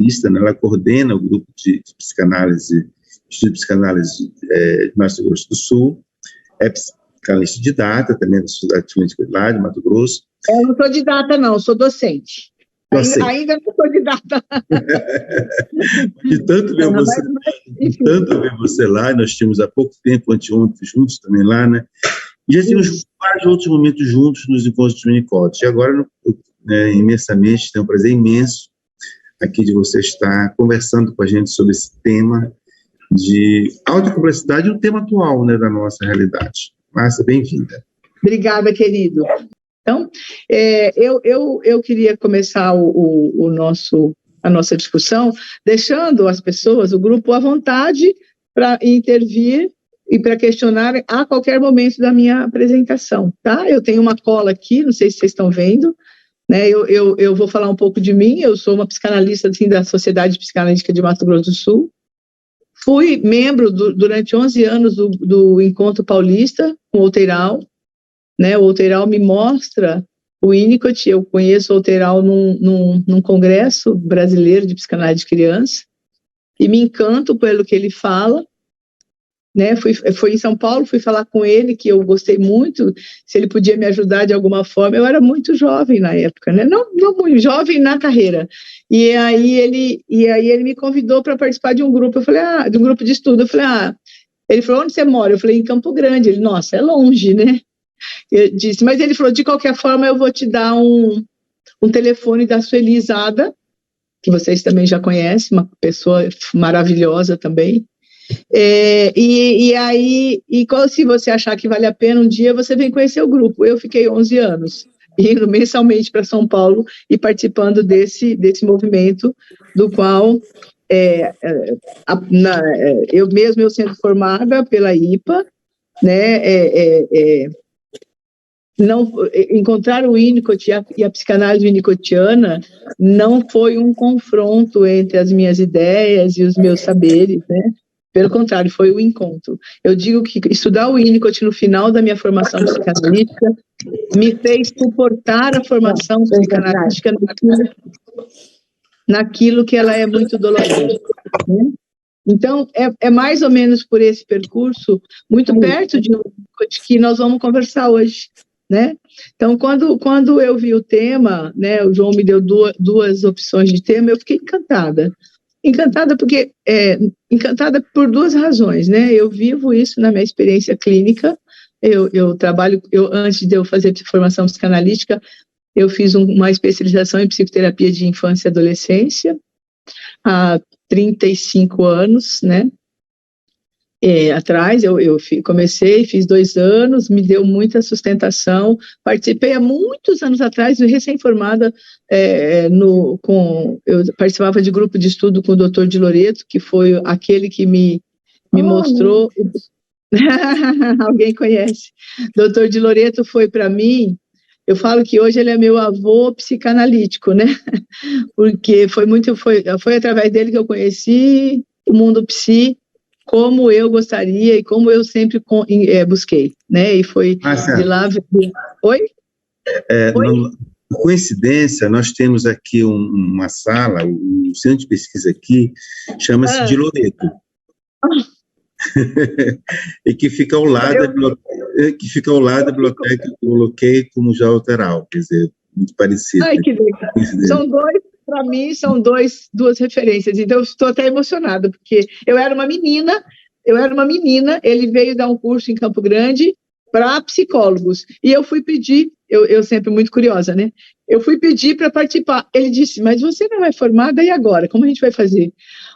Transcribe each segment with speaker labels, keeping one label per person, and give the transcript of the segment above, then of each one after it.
Speaker 1: especialista, né? Ela coordena o grupo de psicanálise, Instituto de Psicanálise de Mato Grosso do Sul, é psicanalista didata também da Sociedade Clínica lá de Mato Grosso.
Speaker 2: Eu não sou didata, não, sou docente. Ainda não sou didata.
Speaker 1: De tanto ver você lá, nós tínhamos há pouco tempo, anteontem, juntos também lá, né? E já tínhamos vários outros momentos juntos nos encontros de Winnicott. E agora, imensamente, tenho um prazer imenso aqui de você estar conversando com a gente sobre esse tema de alta complexidade, um tema atual, né, da nossa realidade. Márcia, bem-vinda.
Speaker 2: Obrigada, querido. Então, eu queria começar a nossa discussão deixando as pessoas, o grupo, à vontade para intervir e para questionar a qualquer momento da minha apresentação, tá? Eu tenho uma cola aqui, não sei se vocês estão vendo, né? Eu vou falar um pouco de mim. Eu sou uma psicanalista, assim, da Sociedade Psicanalítica de Mato Grosso do Sul. Fui membro durante 11 anos do Encontro Paulista com o Outeiral, né? O Outeiral me mostra o Winnicott. Eu conheço o Outeiral num congresso brasileiro de psicanálise de criança e me encanto pelo que ele fala, né? Fui em São Paulo, fui falar com ele, que eu gostei muito, se ele podia me ajudar de alguma forma. Eu era muito jovem na época, né? Não muito jovem na carreira. E aí ele me convidou para participar de um grupo. Eu falei, de um grupo de estudo. Eu falei, ele falou, onde você mora? Eu falei, em Campo Grande. Ele, nossa, é longe, né? Eu disse, mas ele falou, de qualquer forma, eu vou te dar um telefone da Sueli Zada, que vocês também já conhecem, uma pessoa maravilhosa também. Se você achar que vale a pena, um dia você vem conhecer o grupo. Eu fiquei 11 anos indo mensalmente para São Paulo e participando desse movimento, do qual eu sendo formada pela IPA, né, encontrar o Winnicott e a psicanálise winnicottiana não foi um confronto entre as minhas ideias e os meus saberes, né? Pelo contrário, foi o encontro. Eu digo que estudar o Winnicott no final da minha formação psicanalítica me fez suportar a formação psicanalítica naquilo que ela é muito dolorosa, né? Então, é mais ou menos por esse percurso, muito perto de Winnicott, que nós vamos conversar hoje, né? Então, quando eu vi o tema, né, o João me deu duas opções de tema, eu fiquei encantada. Encantada por duas razões, né? Eu vivo isso na minha experiência clínica. Eu trabalho, antes de eu fazer formação psicanalítica, eu fiz uma especialização em psicoterapia de infância e adolescência há 35 anos, né? Atrás, eu comecei, fiz 2 anos, me deu muita sustentação. Participei há muitos anos atrás, recém-formada, eu participava de grupo de estudo com o Dr. de Loreto, que foi aquele que me mostrou. Alguém conhece? Dr. de Loreto foi para mim. Eu falo que hoje ele é meu avô psicanalítico, né? Porque foi através dele que eu conheci o mundo psi, como eu gostaria e como eu sempre busquei, né? E foi de lá... Oi?
Speaker 1: Coincidência, nós temos aqui uma sala, o centro de pesquisa aqui chama-se de Loreto. E que fica ao lado da biblioteca que eu coloquei como já alteral, quer dizer, muito parecido.
Speaker 2: Ai, que legal. Para mim, são duas referências, então eu estou até emocionada, porque eu era uma menina, ele veio dar um curso em Campo Grande para psicólogos, e eu fui pedir, eu sempre muito curiosa, né? Eu fui pedir para participar. Ele disse, mas você não é formada, e agora? Como a gente vai fazer?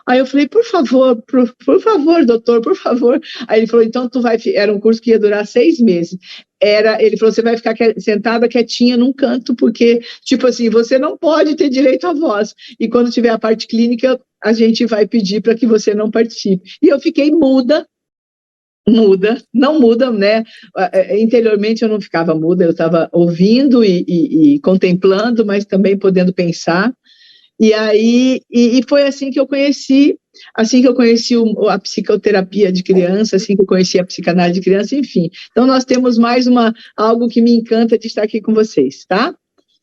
Speaker 2: Aí eu falei, por favor, doutor, por favor. Aí ele falou, então era um curso que ia durar 6 meses. Ele falou, você vai ficar sentada quietinha num canto, porque, tipo assim, você não pode ter direito à voz. E quando tiver a parte clínica, a gente vai pedir para que você não participe. E eu fiquei muda, né? Interiormente eu não ficava muda, eu estava ouvindo e contemplando, mas também podendo pensar. E aí, foi assim que eu conheci a psicoterapia de criança, assim que eu conheci a psicanálise de criança, enfim. Então, nós temos mais algo que me encanta de estar aqui com vocês, tá?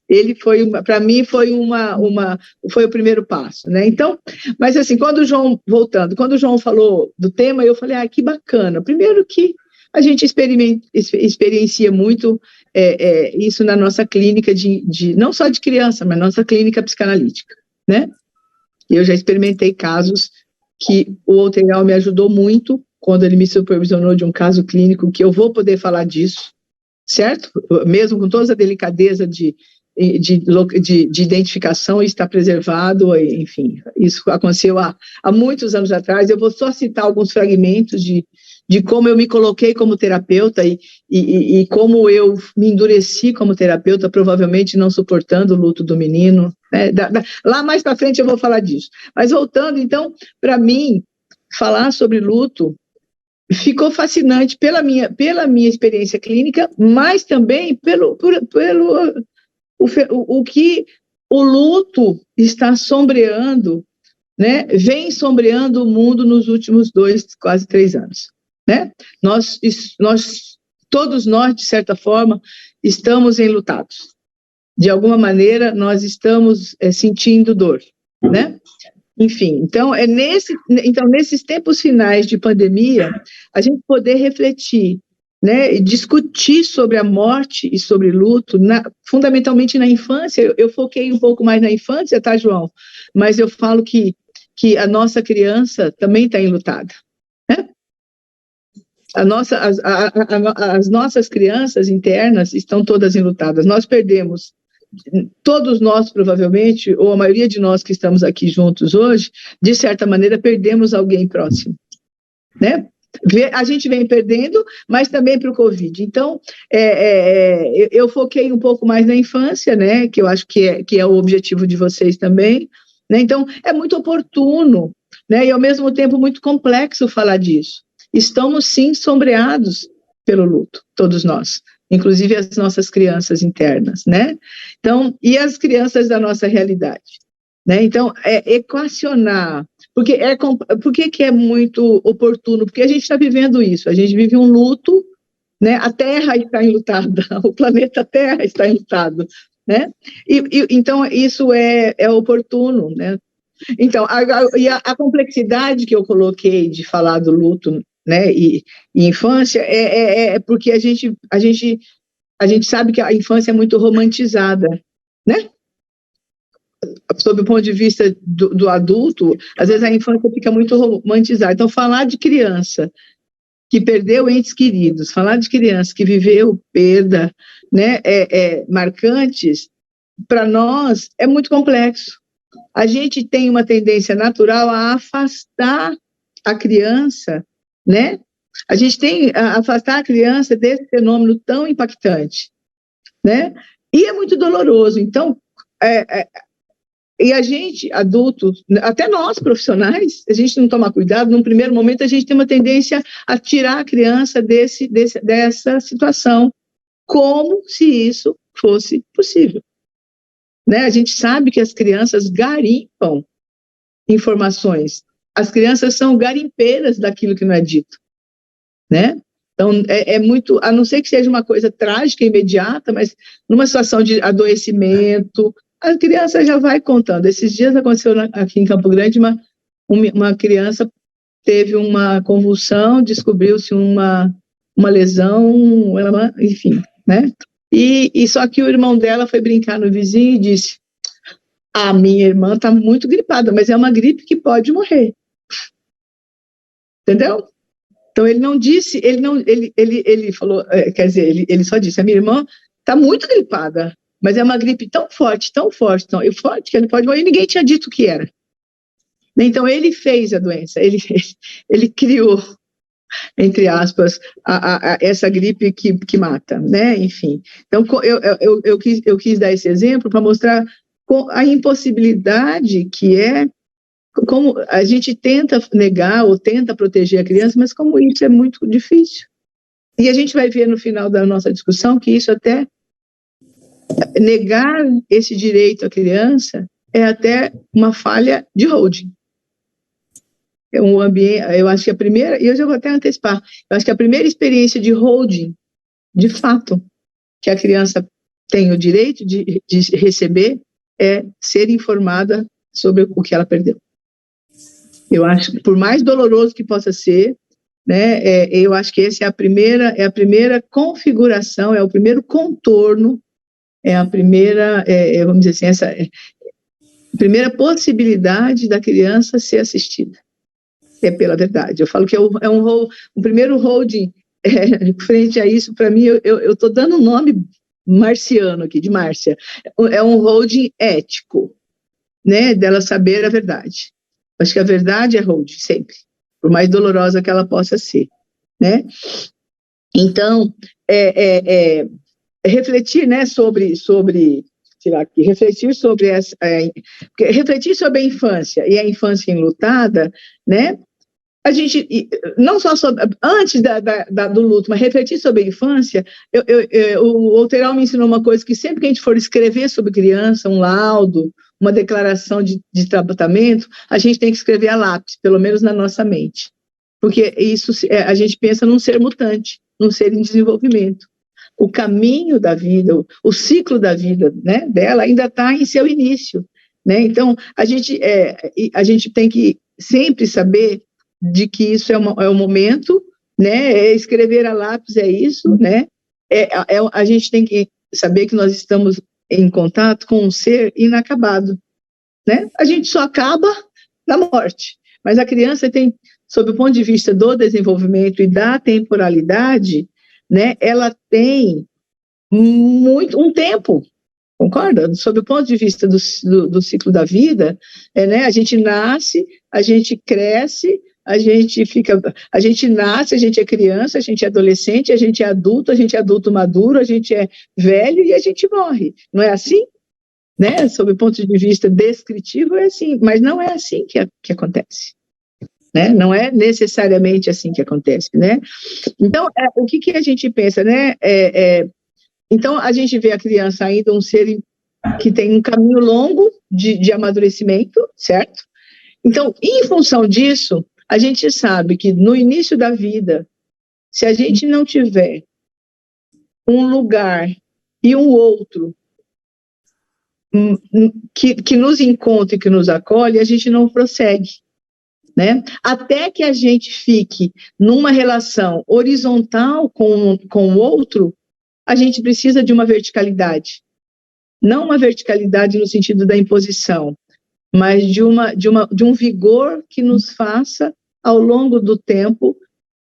Speaker 2: ele foi, para mim, foi o primeiro passo, né? Então, mas assim, quando o João falou do tema, eu falei, que bacana. Primeiro que a gente experiencia muito isso na nossa clínica não só de criança, mas nossa clínica psicanalítica, né? Eu já experimentei casos que o Walter me ajudou muito quando ele me supervisionou de um caso clínico, que eu vou poder falar disso, certo? Mesmo com toda a delicadeza de identificação, está preservado, enfim, isso aconteceu há muitos anos atrás. Eu vou só citar alguns fragmentos de como eu me coloquei como terapeuta e como eu me endureci como terapeuta, provavelmente não suportando o luto do menino, né? Lá mais para frente eu vou falar disso. Mas voltando, então, para mim, falar sobre luto ficou fascinante pela minha experiência clínica, mas também pelo que o luto está sombreando, né? Vem sombreando o mundo nos últimos 2, quase 3 anos, né? Todos nós, de certa forma, estamos enlutados. De alguma maneira, nós estamos sentindo dor, né? Enfim, então, nesses tempos finais de pandemia, a gente poder refletir, né, e discutir sobre a morte e sobre luto, fundamentalmente na infância. Eu foquei um pouco mais na infância, tá, João? Mas eu falo que a nossa criança também está enlutada, né? As nossas crianças internas estão todas enlutadas. Nós perdemos, todos nós provavelmente, ou a maioria de nós que estamos aqui juntos hoje, de certa maneira perdemos alguém próximo, né? A gente vem perdendo, mas também para o Covid. Então, eu foquei um pouco mais na infância, né? Que eu acho que é o objetivo de vocês também, né? Então, é muito oportuno, né? E ao mesmo tempo muito complexo falar disso. Estamos sim sombreados pelo luto, todos nós, inclusive as nossas crianças internas, né? Então, e as crianças da nossa realidade, né? Então, equacionar, por que é muito oportuno? Porque a gente está vivendo isso, a gente vive um luto, né? A Terra está enlutada, o planeta Terra está enlutado, né? Então, isso é oportuno, né? Então, a complexidade que eu coloquei de falar do luto, né, e infância, é porque a gente sabe que a infância é muito romantizada, né? Sob o ponto de vista do adulto, às vezes a infância fica muito romantizada. Então, falar de criança que perdeu entes queridos, falar de criança que viveu perda, né, marcantes, para nós é muito complexo. A gente tem uma tendência natural a afastar a criança, né? A gente tem a afastar a criança desse fenômeno tão impactante, né? E é muito doloroso. Então, e a gente, adultos, até nós, profissionais, a gente não toma cuidado, num primeiro momento a gente tem uma tendência a tirar a criança dessa situação, como se isso fosse possível. Né? A gente sabe que as crianças garimpam informações. As crianças são garimpeiras daquilo que não é dito, né? Então, é muito, a não ser que seja uma coisa trágica, imediata, mas numa situação de adoecimento, a criança já vai contando. Esses dias aconteceu aqui em Campo Grande, uma criança teve uma convulsão, descobriu-se uma lesão, enfim, né? E só que o irmão dela foi brincar no vizinho e disse: a minha irmã está muito gripada, mas é uma gripe que pode morrer. Entendeu? Então ele não disse, ele falou, quer dizer, ele só disse: a minha irmã está muito gripada, mas é uma gripe tão forte, tão forte que ele pode morrer. E ninguém tinha dito o que era. Então ele fez a doença, ele criou, entre aspas, essa gripe que mata, né? Enfim. Então eu quis dar esse exemplo para mostrar a impossibilidade que é, como a gente tenta negar ou tenta proteger a criança, mas como isso é muito difícil. E a gente vai ver no final da nossa discussão que isso até, negar esse direito à criança é até uma falha de holding. É um ambiente, eu acho que a primeira, e eu já vou até antecipar, eu acho que a primeira experiência de holding, de fato, que a criança tem o direito de receber é ser informada sobre o que ela perdeu. Eu acho que, por mais doloroso que possa ser, né, eu acho que essa é a primeira configuração, é o primeiro contorno, é a primeira, vamos dizer assim, a primeira possibilidade da criança ser assistida. É pela verdade. Eu falo que é um primeiro holding frente a isso. Para mim, eu estou dando um nome marciano aqui, de Márcia. É um holding ético, né, dela saber a verdade. Acho que a verdade é holding, sempre, por mais dolorosa que ela possa ser, né? Então, refletir, né, refletir sobre a infância e a infância enlutada, né? A gente, não só antes do luto, mas refletir sobre a infância. O Outeiro me ensinou uma coisa, que sempre que a gente for escrever sobre criança, um laudo, uma declaração de tratamento, a gente tem que escrever a lápis, pelo menos na nossa mente. Porque isso, a gente pensa num ser mutante, num ser em desenvolvimento. O caminho da vida, o ciclo da vida, né, dela ainda está em seu início, né? Então, a gente tem que sempre saber de que isso é um momento, né? Escrever a lápis é isso, né? A gente tem que saber que nós estamos em contato com um ser inacabado, né? A gente só acaba na morte, mas a criança tem, sob o ponto de vista do desenvolvimento e da temporalidade, né? Ela tem um tempo. Concorda? Sob o ponto de vista do ciclo da vida, né? A gente nasce, a gente cresce, a gente nasce, a gente é criança, a gente é adolescente, a gente é adulto maduro, a gente é velho e a gente morre. Não é assim? Né? Sob o ponto de vista descritivo é assim, mas não é assim que acontece. Né? Não é necessariamente assim que acontece, né? Então, o que a gente pensa, né? Então, a gente vê a criança ainda um ser que tem um caminho longo de amadurecimento, certo? Então, em função disso, a gente sabe que no início da vida, se a gente não tiver um lugar e um outro que nos encontre, que nos acolhe, a gente não prossegue, né? Até que a gente fique numa relação horizontal com o outro, a gente precisa de uma verticalidade. Não uma verticalidade no sentido da imposição, mas de um vigor que nos faça, ao longo do tempo,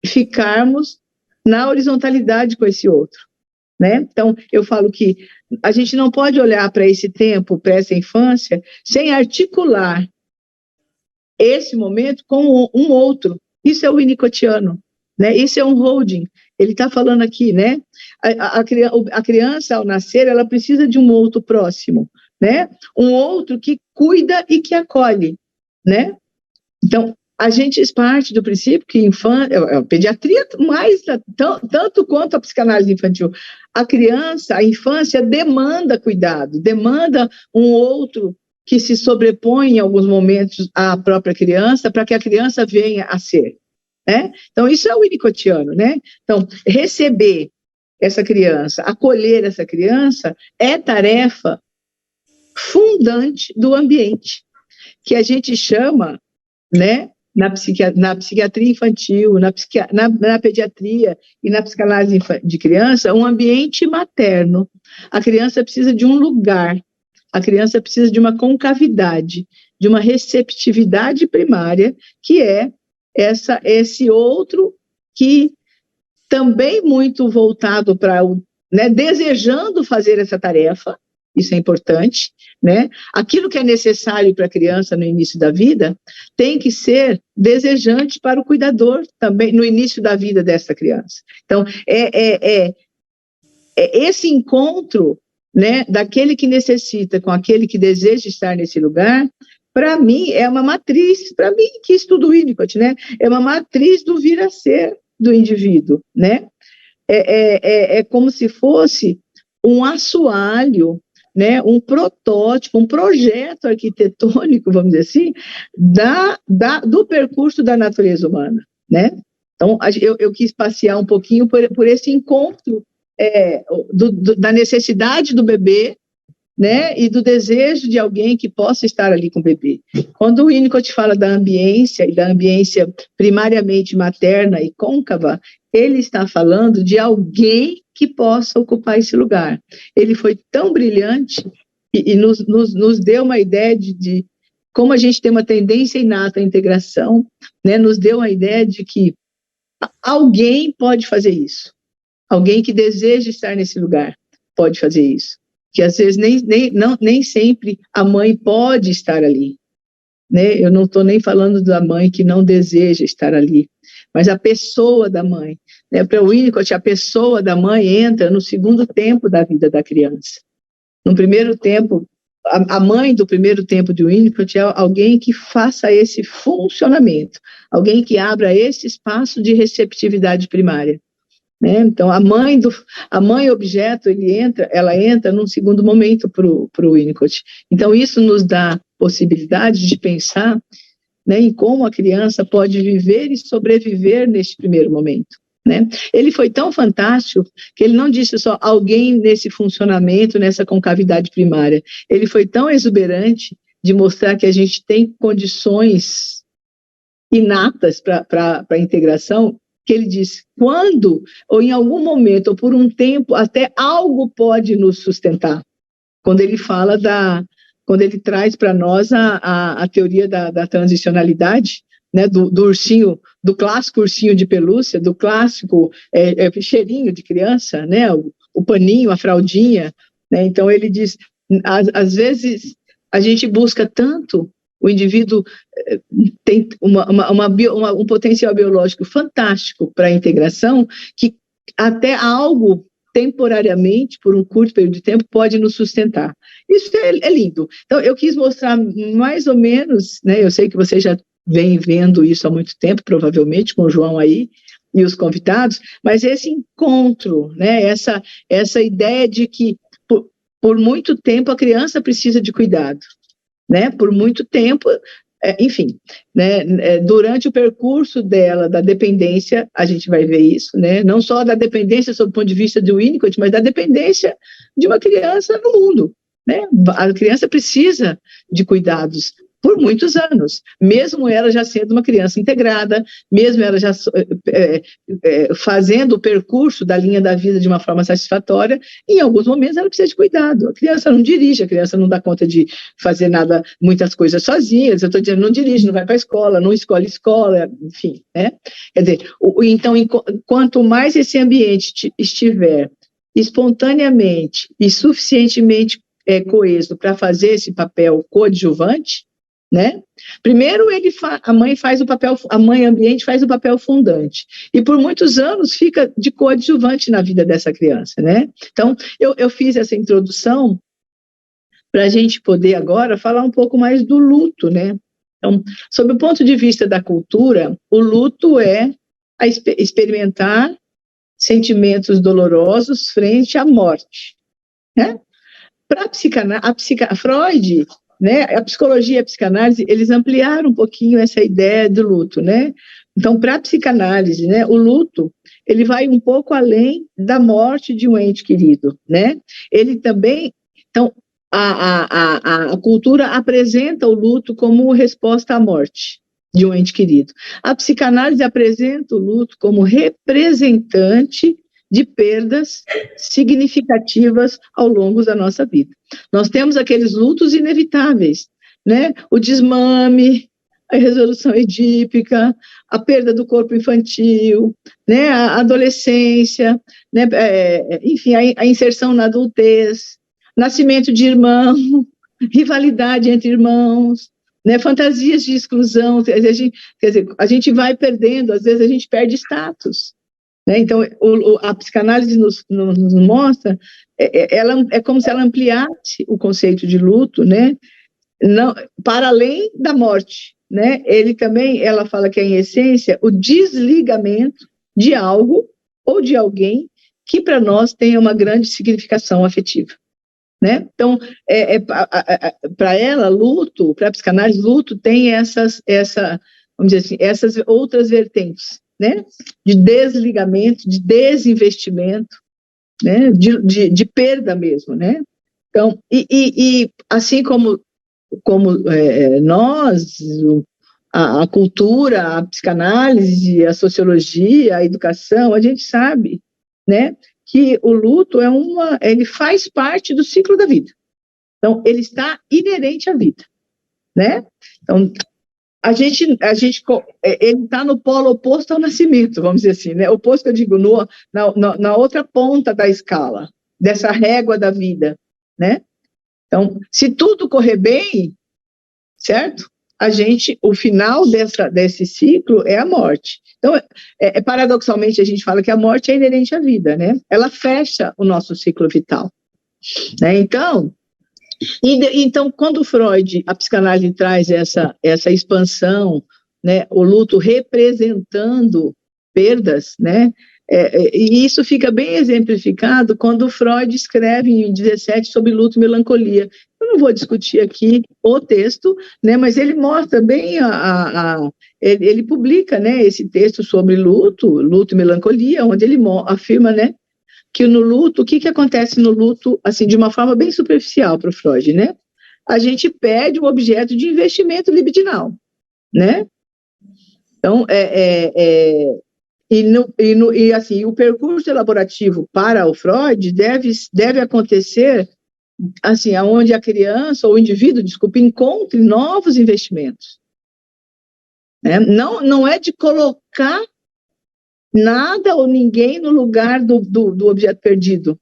Speaker 2: ficarmos na horizontalidade com esse outro, né? Então, eu falo que a gente não pode olhar para esse tempo, para essa infância, sem articular esse momento com um outro. Isso é o winnicottiano, né? Isso é um holding. Ele está falando aqui, né? A criança, ao nascer, ela precisa de um outro próximo, né? Um outro que cuida e que acolhe, né? Então, a gente parte do princípio que a pediatria, mais tanto quanto a psicanálise infantil, a infância demanda cuidado, demanda um outro que se sobrepõe em alguns momentos à própria criança, para que a criança venha a ser, né? Então, isso é o winnicottiano, né? Então, receber essa criança, acolher essa criança, é tarefa fundante do ambiente, que a gente chama, né, na psiquiatria infantil, na pediatria e na psicanálise de criança, um ambiente materno. A criança precisa de um lugar, a criança precisa de uma concavidade, de uma receptividade primária, que é esse outro que também muito voltado para né, desejando fazer essa tarefa, isso é importante, né? Aquilo que é necessário para a criança no início da vida tem que ser desejante para o cuidador também no início da vida dessa criança. Então, esse encontro, né, daquele que necessita com aquele que deseja estar nesse lugar, para mim, é uma matriz, para mim, que estudo Winnicott, né? É uma matriz do vir a ser do indivíduo, né? É como se fosse um assoalho, né, um protótipo, um projeto arquitetônico, vamos dizer assim, do percurso da natureza humana, né? Então, eu quis passear um pouquinho por esse encontro da necessidade do bebê, né, e do desejo de alguém que possa estar ali com o bebê. Quando o Winnicott fala da ambiência, e da ambiência primariamente materna e côncava, ele está falando de alguém que possa ocupar esse lugar. Ele foi tão brilhante e nos deu uma ideia de como a gente tem uma tendência inata à integração, né, nos deu a ideia de que alguém pode fazer isso. Alguém que deseja estar nesse lugar pode fazer isso. Que às vezes nem sempre a mãe pode estar ali, né? Eu não estou nem falando da mãe que não deseja estar ali, mas a pessoa da mãe, né? Para o Winnicott, a pessoa da mãe entra no segundo tempo da vida da criança. No primeiro tempo, a mãe do primeiro tempo de Winnicott é alguém que faça esse funcionamento, alguém que abra esse espaço de receptividade primária. Né? Então, a mãe objeto, ela entra num segundo momento para o Winnicott. Então, isso nos dá possibilidade de pensar, né, em como a criança pode viver e sobreviver neste primeiro momento. Né? Ele foi tão fantástico que ele não disse só alguém nesse funcionamento, nessa concavidade primária. Ele foi tão exuberante de mostrar que a gente tem condições inatas para a integração, que ele diz, quando, ou em algum momento, ou por um tempo, até algo pode nos sustentar. Quando ele fala quando ele traz para nós a teoria da transicionalidade, né, do ursinho, do clássico ursinho de pelúcia, do clássico cheirinho de criança, né, o paninho, a fraldinha, né, então ele diz, às vezes a gente busca tanto, o indivíduo tem um potencial biológico fantástico para a integração, que até algo temporariamente, por um curto período de tempo, pode nos sustentar. Isso é lindo. Então, eu quis mostrar mais ou menos, né, eu sei que você já vem vendo isso há muito tempo, provavelmente, com o João aí, e os convidados, mas esse encontro, né, essa ideia de que, por muito tempo, a criança precisa de cuidado, né, por muito tempo, enfim, né, durante o percurso dela, da dependência, a gente vai ver isso, né, não só da dependência sob o ponto de vista do Winnicott, mas da dependência de uma criança no mundo, né, a criança precisa de cuidados por muitos anos, mesmo ela já sendo uma criança integrada, mesmo ela já fazendo o percurso da linha da vida de uma forma satisfatória, em alguns momentos ela precisa de cuidado. A criança não dirige, a criança não dá conta de fazer muitas coisas sozinha, eu estou dizendo, não dirige, não vai para a escola, não escolhe escola, enfim, né? Quer dizer, então, quanto mais esse ambiente estiver espontaneamente e suficientemente coeso para fazer esse papel coadjuvante, né? Primeiro a mãe ambiente faz o papel fundante, e por muitos anos fica de coadjuvante na vida dessa criança, né? Então, eu fiz essa introdução para a gente poder agora falar um pouco mais do luto, né? Então, sob o ponto de vista da cultura, o luto é experimentar sentimentos dolorosos frente à morte, né? Para Freud, né, a psicologia e a psicanálise, eles ampliaram um pouquinho essa ideia do luto, né? Então, para a psicanálise, né, o luto, ele vai um pouco além da morte de um ente querido, né? Ele também, então, a cultura apresenta o luto como resposta à morte de um ente querido. A psicanálise apresenta o luto como representante de perdas significativas ao longo da nossa vida. Nós temos aqueles lutos inevitáveis, né? O desmame, a resolução edípica, a perda do corpo infantil, né? A adolescência, né? Enfim, a inserção na adultez, nascimento de irmão, rivalidade entre irmãos, né? Fantasias de exclusão, quer dizer, a gente vai perdendo, às vezes a gente perde status. Então, a psicanálise nos mostra, ela é como se ela ampliasse o conceito de luto, né? Não, para além da morte, né? Ela fala que é, em essência, o desligamento de algo ou de alguém que para nós tenha uma grande significação afetiva, né? Então, para ela, luto, para a psicanálise, luto tem vamos dizer assim, essas outras vertentes, né? De desligamento, de desinvestimento, né, de perda mesmo, né? Então, e assim como nós, a cultura, a psicanálise, a sociologia, a educação, a gente sabe, né, que o luto ele faz parte do ciclo da vida. Então, ele está inerente à vida, né? Então, ele está no polo oposto ao nascimento, vamos dizer assim, né? Oposto, eu digo, na outra ponta da escala, dessa régua da vida, né? Então, se tudo correr bem, certo? O final desse ciclo é a morte. Então, paradoxalmente, a gente fala que a morte é inerente à vida, né? Ela fecha o nosso ciclo vital, né? Então, quando Freud, a psicanálise traz essa expansão, né? O luto representando perdas, né? E isso fica bem exemplificado quando Freud escreve em 17 sobre luto e melancolia. Eu não vou discutir aqui o texto, né, mas ele mostra bem, ele publica, né, esse texto sobre luto e melancolia, onde ele afirma, né, que no luto, o que acontece no luto, assim, de uma forma bem superficial para o Freud, né? A gente perde um objeto de investimento libidinal, né? Então, assim, o percurso elaborativo para o Freud deve acontecer assim, aonde a criança ou o indivíduo, encontre novos investimentos. Né? Não é de colocar nada ou ninguém no lugar do objeto perdido,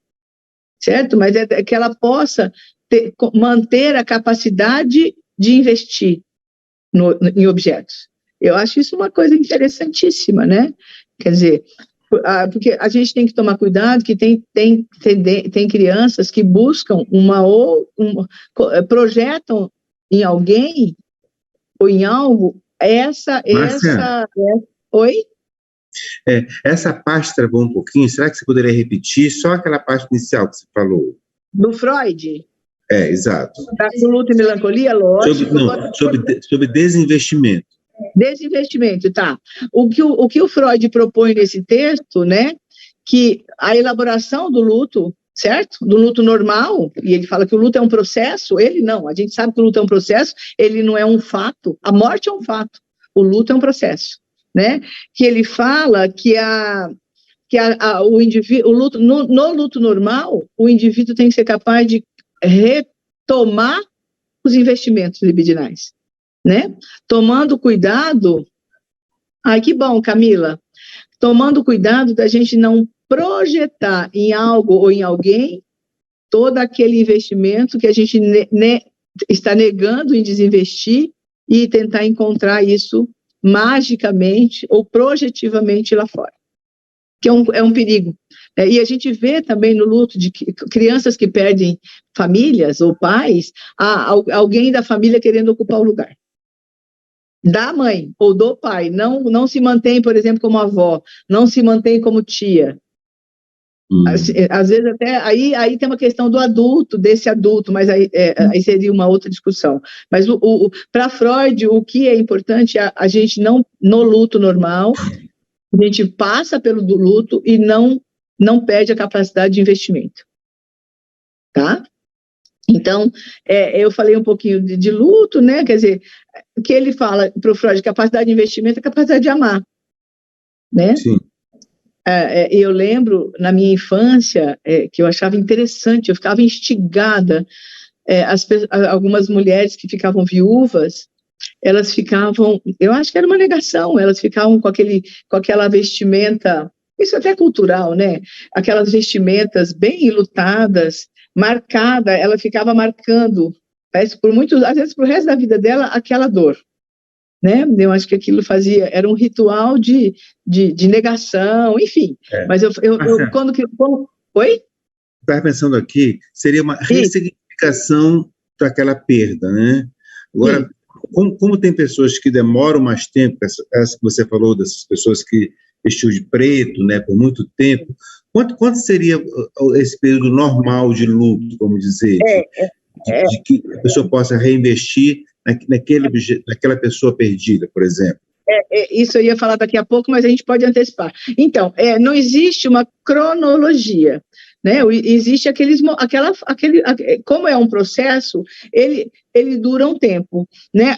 Speaker 2: certo? Mas é que ela possa manter a capacidade de investir em objetos. Eu acho isso uma coisa interessantíssima, né? Quer dizer, porque a gente tem que tomar cuidado que tem crianças que buscam projetam em alguém ou em algo Oi?
Speaker 1: Essa parte travou um pouquinho, será que você poderia repetir só aquela parte inicial que você falou?
Speaker 2: Do Freud?
Speaker 1: Exato.
Speaker 2: Do luto e melancolia, lógico.
Speaker 1: Sobre desinvestimento.
Speaker 2: Desinvestimento, tá. O que o Freud propõe nesse texto, né, que a elaboração do luto, certo? Do luto normal, e ele fala que o luto é um processo, a gente sabe que o luto é um processo, ele não é um fato, a morte é um fato, o luto é um processo, né? Que ele fala que o indivíduo, no luto normal, o indivíduo tem que ser capaz de retomar os investimentos libidinais, né? Tomando cuidado, que bom, Camila, tomando cuidado da gente não projetar em algo ou em alguém todo aquele investimento que a gente está negando em desinvestir e tentar encontrar isso magicamente ou projetivamente lá fora, que é um perigo. E a gente vê também no luto de crianças que perdem famílias ou pais, alguém da família querendo ocupar o lugar da mãe ou do pai, não se mantém, por exemplo, como avó, não se mantém como tia. Às vezes até, aí tem uma questão desse adulto, mas aí seria uma outra discussão. Mas para Freud, o que é importante é a gente não, no luto normal, a gente passa pelo luto e não perde a capacidade de investimento. Tá? Então, eu falei um pouquinho de luto, né? Quer dizer, o que ele fala para o Freud, capacidade de investimento é capacidade de amar, né?
Speaker 1: Sim.
Speaker 2: Eu lembro, na minha infância, que eu achava interessante, eu ficava instigada, algumas mulheres que ficavam viúvas, elas ficavam, eu acho que era uma negação, elas ficavam com aquela vestimenta, isso até é cultural, né? Aquelas vestimentas bem enlutadas, marcada, ela ficava marcando, parece às vezes para o resto da vida dela, aquela dor, né? Eu acho que aquilo era um ritual de negação, enfim. Mas Oi?
Speaker 1: Estava pensando aqui, seria uma ressignificação daquela perda, né? Agora, como tem pessoas que demoram mais tempo, essa que você falou, dessas pessoas que vestiu de preto, né, por muito tempo, quanto seria esse período normal de luto, vamos dizer, de que a pessoa possa reinvestir naquela pessoa perdida, por exemplo?
Speaker 2: Isso eu ia falar daqui a pouco, mas a gente pode antecipar. Então, não existe uma cronologia, né? Existe como é um processo, ele dura um tempo, né?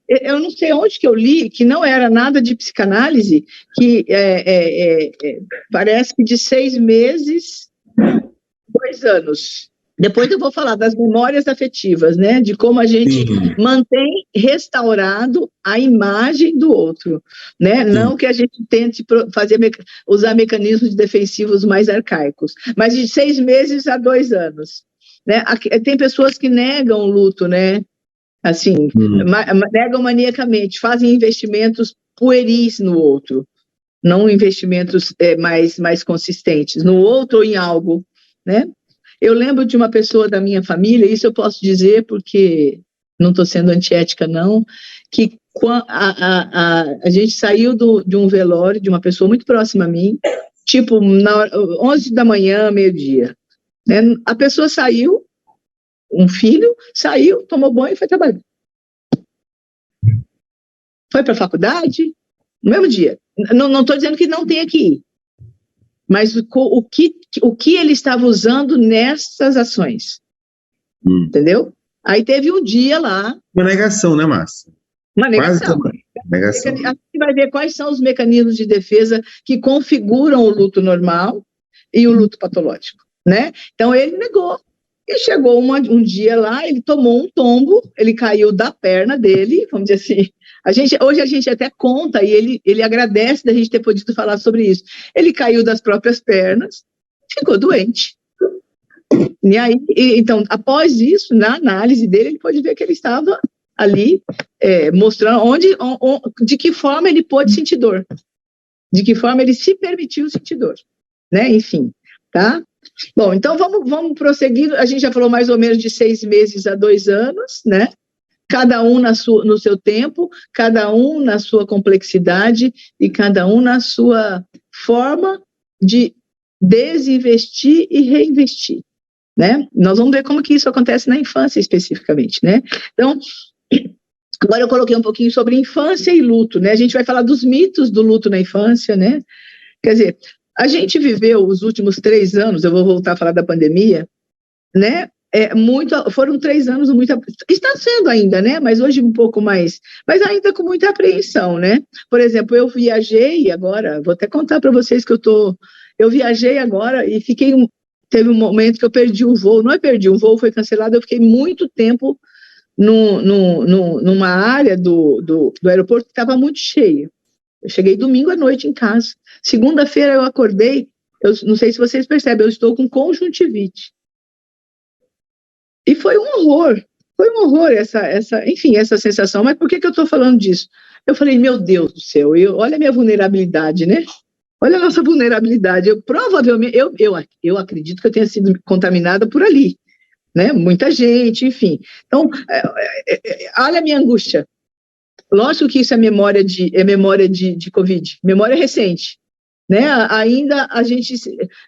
Speaker 2: Eu não sei onde que eu li, que não era nada de psicanálise, que parece que de 6 meses, 2 anos. Depois eu vou falar das memórias afetivas, né? De como a gente mantém restaurado a imagem do outro, né? Não que a gente tente usar mecanismos defensivos mais arcaicos, mas de 6 meses a 2 anos, né? Tem pessoas que negam o luto, né? Assim, negam maniacamente, fazem investimentos pueris no outro, não investimentos mais consistentes, no outro ou em algo, né? Eu lembro de uma pessoa da minha família, isso eu posso dizer porque não estou sendo antiética, não, que a gente saiu de um velório de uma pessoa muito próxima a mim, tipo, 11 da manhã, meio-dia. Né? A pessoa saiu, um filho, saiu, tomou banho e foi trabalhar. Foi para a faculdade, no mesmo dia. Não estou dizendo que não tenha que ir, mas o que ele estava usando nessas ações, entendeu? Aí teve um dia lá...
Speaker 1: Uma negação, né, Márcia?
Speaker 2: Uma negação.
Speaker 1: Negação.
Speaker 2: A gente vai ver quais são os mecanismos de defesa que configuram o luto normal e o luto patológico, né? Então, ele negou. E chegou um dia lá, ele tomou um tombo, ele caiu da perna dele, vamos dizer assim. Hoje a gente até conta, e ele agradece da gente ter podido falar sobre isso. Ele caiu das próprias pernas, ficou doente. E aí, então, após isso, na análise dele, ele pode ver que ele estava ali mostrando de que forma ele pôde sentir dor, de que forma ele se permitiu sentir dor, né? Enfim, tá? Bom, então vamos prosseguir. A gente já falou mais ou menos de 6 meses a 2 anos, né? Cada um no seu tempo, cada um na sua complexidade e cada um na sua forma de desinvestir e reinvestir, né? Nós vamos ver como que isso acontece na infância especificamente, né? Então, agora eu coloquei um pouquinho sobre infância e luto, né? A gente vai falar dos mitos do luto na infância, né? Quer dizer, a gente viveu os últimos 3 anos, eu vou voltar a falar da pandemia, né? Foram 3 anos, está sendo ainda, né? Mas hoje um pouco mais, mas ainda com muita apreensão, né? Por exemplo, eu viajei agora, vou até contar para vocês que eu viajei agora e teve um momento que eu perdi um voo, o voo foi cancelado, eu fiquei muito tempo numa área do aeroporto que estava muito cheia. Eu cheguei domingo à noite em casa. Segunda-feira eu acordei, eu não sei se vocês percebem, eu estou com conjuntivite. E foi um horror essa sensação. Mas por que eu estou falando disso? Eu falei, meu Deus do céu, olha a minha vulnerabilidade, né? Olha a nossa vulnerabilidade. Provavelmente, eu acredito que eu tenha sido contaminada por ali, né? Muita gente, enfim. Então, olha a minha angústia. Lógico que isso é memória de Covid, memória recente, né? Ainda a gente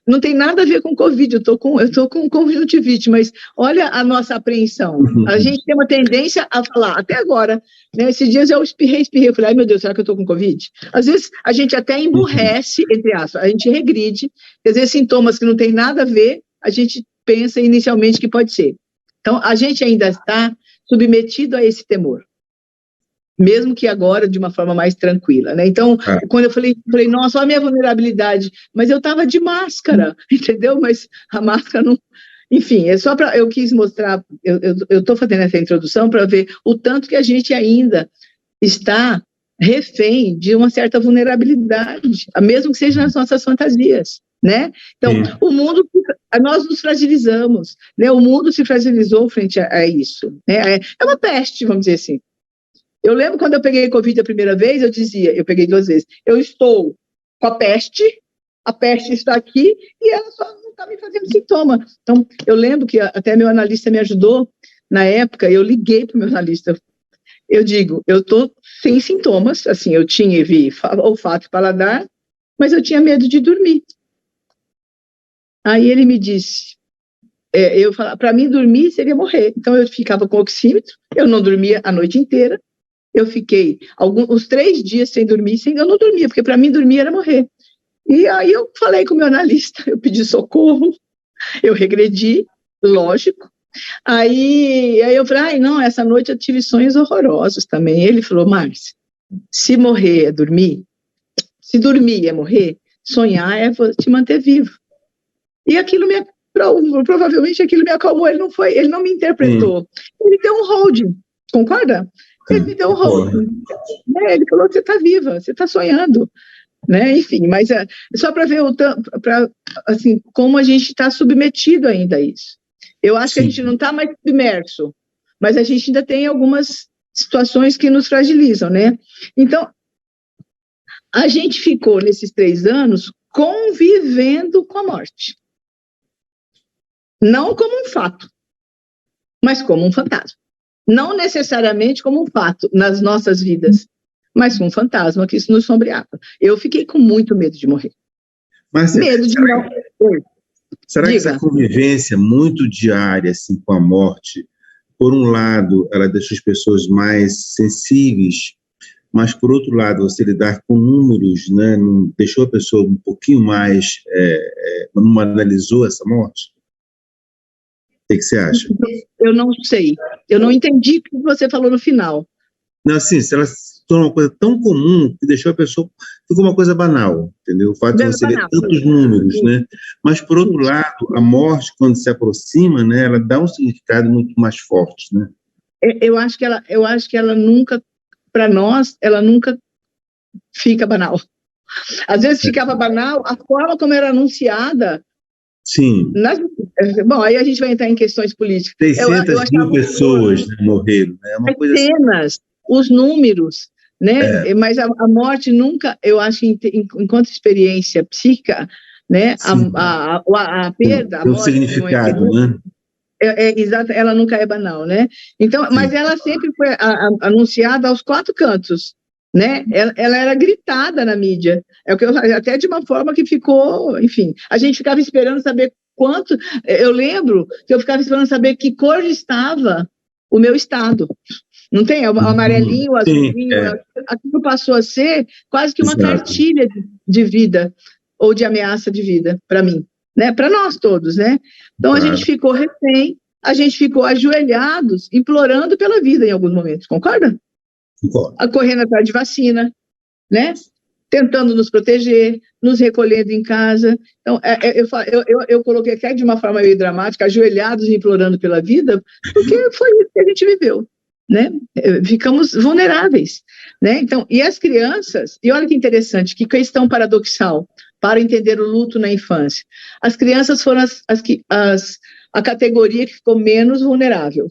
Speaker 2: não tem nada a ver com Covid, eu tô com conjuntivite, mas olha a nossa apreensão. A gente tem uma tendência a falar, até agora, né? Esses dias eu espirrei, eu falei, ai meu Deus, será que eu tô com Covid? Às vezes a gente até emburrece, entre aspas, a gente regride, às vezes sintomas que não tem nada a ver, a gente pensa inicialmente que pode ser. Então, a gente ainda está submetido a esse temor, mesmo que agora de uma forma mais tranquila, né? Então, quando eu falei, nossa, olha a minha vulnerabilidade, mas eu estava de máscara, entendeu? Mas a máscara não... Enfim, eu quis mostrar, eu estou fazendo essa introdução para ver o tanto que a gente ainda está refém de uma certa vulnerabilidade, mesmo que seja nas nossas fantasias, né? Então, o mundo, nós nos fragilizamos, né? O mundo se fragilizou frente a isso, né? É uma peste, vamos dizer assim. Eu lembro quando eu peguei Covid a primeira vez, eu peguei 2 vezes, eu estou com a peste está aqui e ela só não está me fazendo sintoma. Então, eu lembro que até meu analista me ajudou, na época, eu liguei para o meu analista, eu digo, eu estou sem sintomas, assim, eu tinha olfato e paladar, mas eu tinha medo de dormir. Aí ele me disse, para mim dormir seria morrer, então eu ficava com oxímetro, eu não dormia a noite inteira, eu fiquei uns 3 dias sem dormir, eu não dormia, porque para mim dormir era morrer. E aí eu falei com o meu analista, eu pedi socorro, eu regredi, lógico. Aí eu falei, não, essa noite eu tive sonhos horrorosos também. Ele falou, Márcia, se morrer é dormir, se dormir é morrer, sonhar é te manter vivo. E aquilo provavelmente aquilo me acalmou, ele não me interpretou. Ele deu um holding, concorda? Ele me deu um holding. Ele falou, você está viva, você está sonhando. Né? Enfim, mas só para ver assim, como a gente está submetido ainda a isso. Eu acho que a gente não está mais submerso, mas a gente ainda tem algumas situações que nos fragilizam, né? Então, a gente ficou, nesses 3 anos, convivendo com a morte. Não como um fato, mas como um fantasma. Não necessariamente como um fato nas nossas vidas, mas com um fantasma que isso nos sombreava. Eu fiquei com muito medo de morrer. Medo de não...
Speaker 1: Será que essa convivência muito diária assim, com a morte, por um lado, ela deixa as pessoas mais sensíveis, mas, por outro lado, você lidar com números, né, não deixou a pessoa um pouquinho mais... não analisou essa morte? O que você acha?
Speaker 2: Eu não sei. Eu não entendi o que você falou no final.
Speaker 1: Não, assim, se ela se torna uma coisa tão comum que deixou a pessoa... Ficou uma coisa banal, entendeu? O fato de você ver tantos números, né? Mas, por outro lado, a morte, quando se aproxima, né, ela dá um significado muito mais forte, né?
Speaker 2: Eu acho que ela nunca, para nós, ela nunca fica banal. Às vezes ficava banal a forma como era anunciada.
Speaker 1: Sim.
Speaker 2: Bom, aí a gente vai entrar em questões políticas.
Speaker 1: 600 mil pessoas morreram, né? É uma coisa
Speaker 2: cenas, assim. Os números, né? Mas a morte nunca, eu acho, enquanto experiência psíquica, né? A perda, a morte...
Speaker 1: significado, né?
Speaker 2: Exato, ela nunca é banal, né? Então, mas ela sempre foi anunciada aos 4 cantos, né? Ela era gritada na mídia, até de uma forma que ficou, enfim, a gente ficava esperando saber quanto, eu lembro que eu ficava esperando saber que cor estava o meu estado, não tem? O amarelinho, o azulzinho, aquilo passou a ser quase que uma cartilha de vida, ou de ameaça de vida, para mim, né? Para nós todos, né? Então, a gente ficou refém, a gente ficou ajoelhados, implorando pela vida em alguns momentos, concorda?
Speaker 1: Concordo.
Speaker 2: Correndo atrás de vacina, né? Tentando nos proteger, nos recolhendo em casa. Então, eu coloquei até de uma forma meio dramática, ajoelhados implorando pela vida, porque foi isso que a gente viveu, né? Ficamos vulneráveis, né? Então, e as crianças, e olha que interessante, que questão paradoxal, para entender o luto na infância. As crianças foram a categoria que ficou menos vulnerável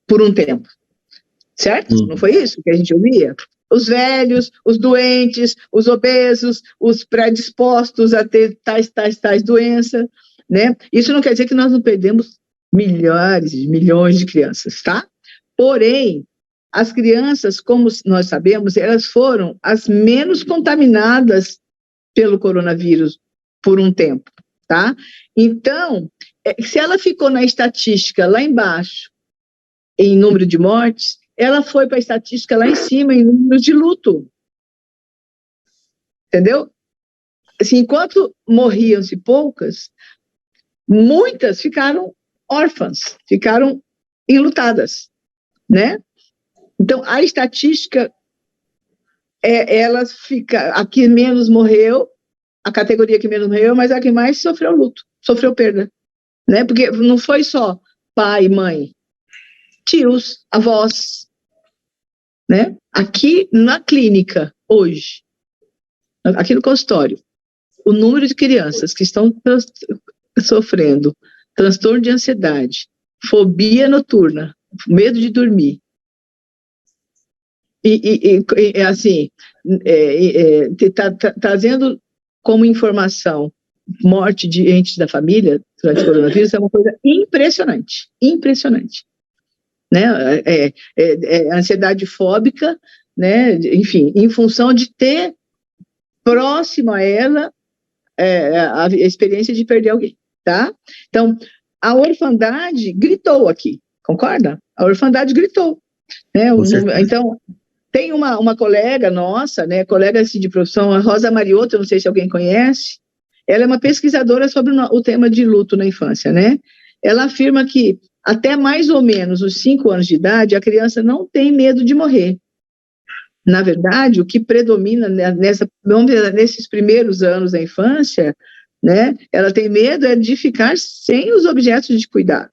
Speaker 2: por um tempo, certo? Não foi isso que a gente ouvia? Os velhos, os doentes, os obesos, os predispostos a ter tais doenças, né? Isso não quer dizer que nós não perdemos milhões de crianças, tá? Porém, as crianças, como nós sabemos, elas foram as menos contaminadas pelo coronavírus por um tempo, tá? Então, se ela ficou na estatística lá embaixo, em número de mortes, ela foi para a estatística lá em cima, em número de luto. Entendeu? Assim, enquanto morriam-se poucas, muitas ficaram órfãs, ficaram enlutadas, né? Então, a estatística, ela fica, a que menos morreu, a categoria que menos morreu, mas a que mais sofreu luto, sofreu perda, né? Porque não foi só pai, mãe, tios, avós, né? Aqui na clínica, hoje, aqui no consultório, o número de crianças que estão sofrendo transtorno de ansiedade, fobia noturna, medo de dormir, assim, trazendo como informação morte de entes da família durante o coronavírus é uma coisa impressionante, né? Ansiedade fóbica, né? Enfim, em função de ter próximo a ela a experiência de perder alguém, tá? Então, a orfandade gritou aqui, concorda? A orfandade gritou. né? Então, tem uma colega nossa, né, colega assim, de profissão, a Rosa Mariotto, não sei se alguém conhece, ela é uma pesquisadora sobre o tema de luto na infância, né? Ela afirma que até mais ou menos os 5 anos de idade, a criança não tem medo de morrer. Na verdade, o que predomina nesses primeiros anos da infância, né, ela tem medo de ficar sem os objetos de cuidado,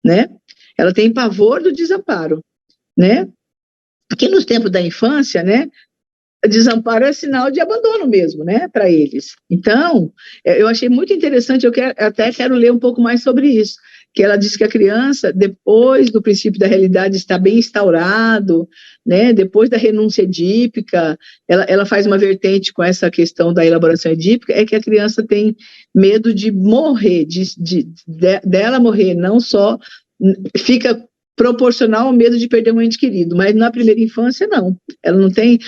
Speaker 2: né? Ela tem pavor do desamparo, né? Aqui nos tempos da infância, né, desamparo é sinal de abandono mesmo, né, para eles. Então, eu achei muito interessante, até quero ler um pouco mais sobre isso, que ela diz que a criança, depois do princípio da realidade está bem instaurado, né, depois da renúncia edípica, ela faz uma vertente com essa questão da elaboração edípica, é que a criança tem medo de morrer, dela morrer, não só fica proporcional ao medo de perder um ente querido, mas na primeira infância não, ela não tem,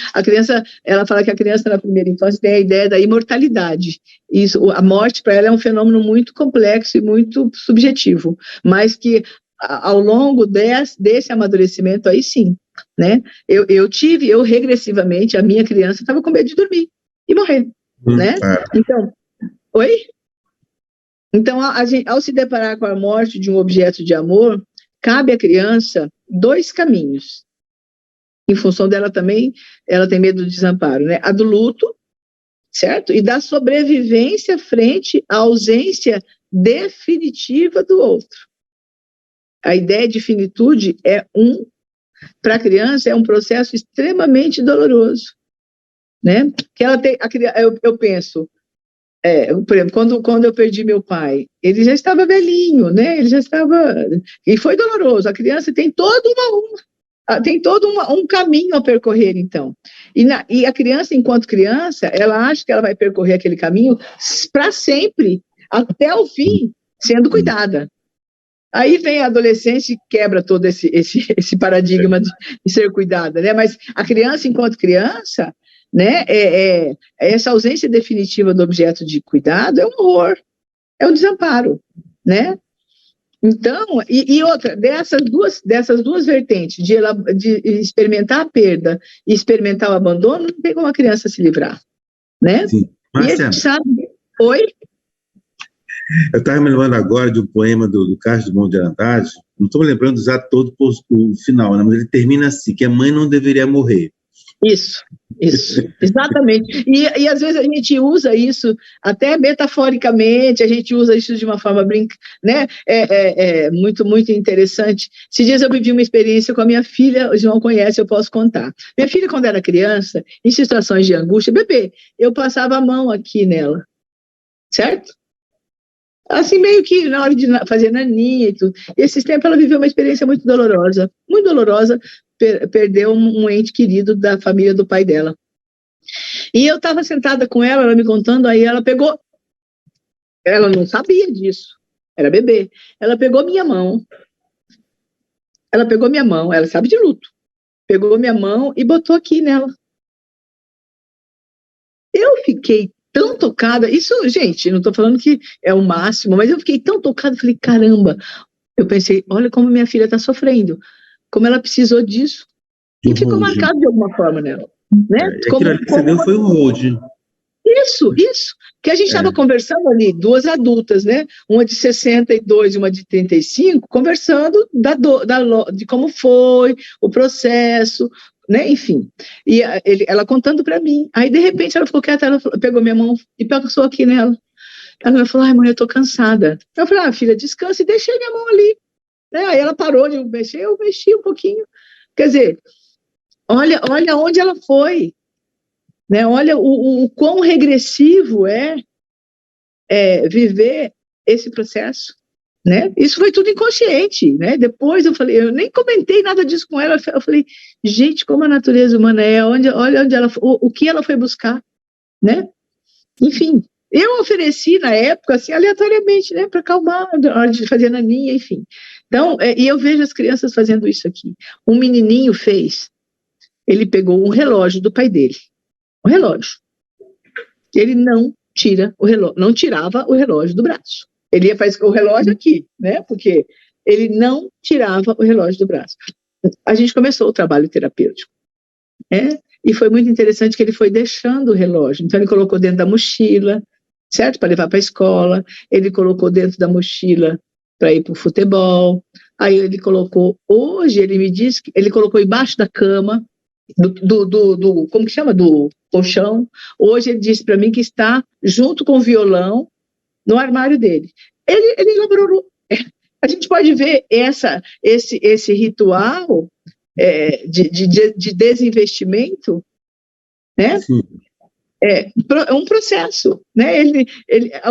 Speaker 2: ela fala que a criança na primeira infância tem a ideia da imortalidade, isso, a morte para ela é um fenômeno muito complexo e muito subjetivo, mas que ao longo desse amadurecimento aí sim, né, eu regressivamente, a minha criança estava com medo de dormir e morrer, né, então, oi? Então, ao se deparar com a morte de um objeto de amor, cabe à criança 2 caminhos. Em função dela também, ela tem medo do desamparo, né? A do luto, certo? E da sobrevivência frente à ausência definitiva do outro. A ideia de finitude para a criança, é um processo extremamente doloroso, né? Que ela tem, eu penso, por exemplo, quando eu perdi meu pai, ele já estava velhinho, né? Ele já estava... E foi doloroso. A criança tem todo um caminho a percorrer, então. E a criança, enquanto criança, ela acha que ela vai percorrer aquele caminho para sempre, até o fim, sendo cuidada. Aí vem a adolescência e quebra todo esse paradigma de ser cuidada, né? Mas a criança, enquanto criança... né? Essa ausência definitiva do objeto de cuidado é um horror, é um desamparo, né? Então, e outra, dessas duas vertentes, de experimentar a perda e experimentar o abandono, não tem como a criança se livrar, né?
Speaker 1: Sim. Marcelo, e a gente
Speaker 2: sabe... Oi?
Speaker 1: Eu estava me lembrando agora de um poema do Carlos Drummond de Andrade, não estou me lembrando de usar todo o final, né? Mas ele termina assim, que a mãe não deveria morrer.
Speaker 2: Isso, exatamente. E às vezes a gente usa isso até metaforicamente, a gente usa isso de uma forma né? Muito, muito interessante. Esses dias eu vivi uma experiência com a minha filha, o João conhece, eu posso contar. Minha filha, quando era criança, em situações de angústia, bebê, eu passava a mão aqui nela, certo? Assim, meio que na hora de fazer naninha e tudo. E esses tempos ela viveu uma experiência muito dolorosa, perdeu um ente querido da família do pai dela. E eu estava sentada com ela me contando, aí ela não sabia disso, era bebê, ela pegou minha mão, ela sabe de luto, pegou minha mão e botou aqui nela. Eu fiquei tão tocada, isso, gente, não estou falando que é o máximo, mas eu fiquei tão tocada, falei, caramba, eu pensei, olha como minha filha está sofrendo, como ela precisou disso, e ficou marcado de alguma forma nela, né?
Speaker 1: Aquilo ali que você deu foi um hold.
Speaker 2: Isso, que a gente estava conversando ali, 2 adultas, né? Uma de 62 e uma de 35, conversando de como foi o processo, né? Enfim, e ela contando para mim. Aí, de repente, ela ficou quieta, ela pegou minha mão e passou aqui nela. Ela falou, ai, mãe, eu tô cansada. Eu falei, filha, descansa, e deixei minha mão ali. Né? Aí ela parou de mexer, eu mexi um pouquinho. Quer dizer, olha onde ela foi. Né? Olha o quão regressivo é viver esse processo, né? Isso foi tudo inconsciente, né? Depois eu nem comentei nada disso com ela, eu falei, gente, como a natureza humana olha onde ela, o que ela foi buscar, né? Enfim, eu ofereci na época, assim, aleatoriamente, né, para acalmar, na hora de fazer naninha, enfim. Então, e eu vejo as crianças fazendo isso aqui. Um menininho ele pegou um relógio do pai dele, um relógio. Ele não tirava o relógio do braço. Ele ia fazer o relógio aqui, né? Porque ele não tirava o relógio do braço. a gente começou o trabalho terapêutico, né? E foi muito interessante que ele foi deixando o relógio. Então, ele colocou dentro da mochila, certo? Para levar para a escola. Ele colocou dentro da mochila para ir para o futebol. Aí ele colocou, hoje ele me disse que ele colocou embaixo da cama, como que chama? Do colchão. Hoje ele disse para mim que está junto com o violão no armário dele. Ele elaborou. A gente pode ver esse ritual de desinvestimento, né?
Speaker 1: Sim.
Speaker 2: É um processo, né?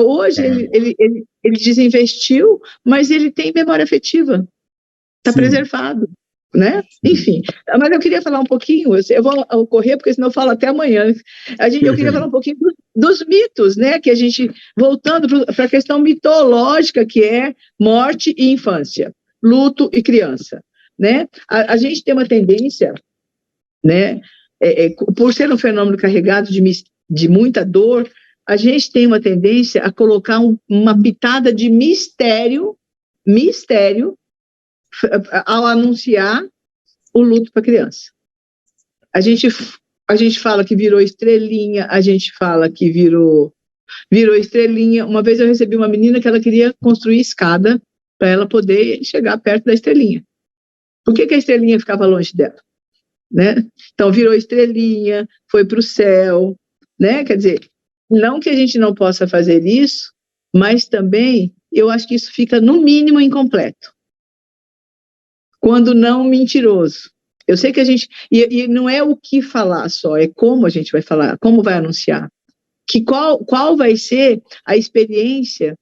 Speaker 2: Hoje ele desinvestiu, mas ele tem memória afetiva, está preservado, né? Enfim, mas eu queria falar um pouquinho, eu vou correr, porque senão eu falo até amanhã. Eu queria falar um pouquinho dos mitos, né? Que a gente, voltando para a questão mitológica, que é morte e infância, luto e criança, né? A gente tem uma tendência, né? Por ser um fenômeno carregado de muita dor, a gente tem uma tendência a colocar uma pitada de mistério ao anunciar o luto para a criança. A gente fala que virou estrelinha, a gente fala que virou estrelinha. Uma vez eu recebi uma menina que ela queria construir escada para ela poder chegar perto da estrelinha. Por que a estrelinha ficava longe dela? Né? Então, virou estrelinha, foi para o céu, né? Quer dizer, não que a gente não possa fazer isso, mas também eu acho que isso fica, no mínimo, incompleto. Quando não mentiroso. Eu sei que a gente... E não é o que falar só, é como a gente vai falar, como vai anunciar. Qual vai ser a experiência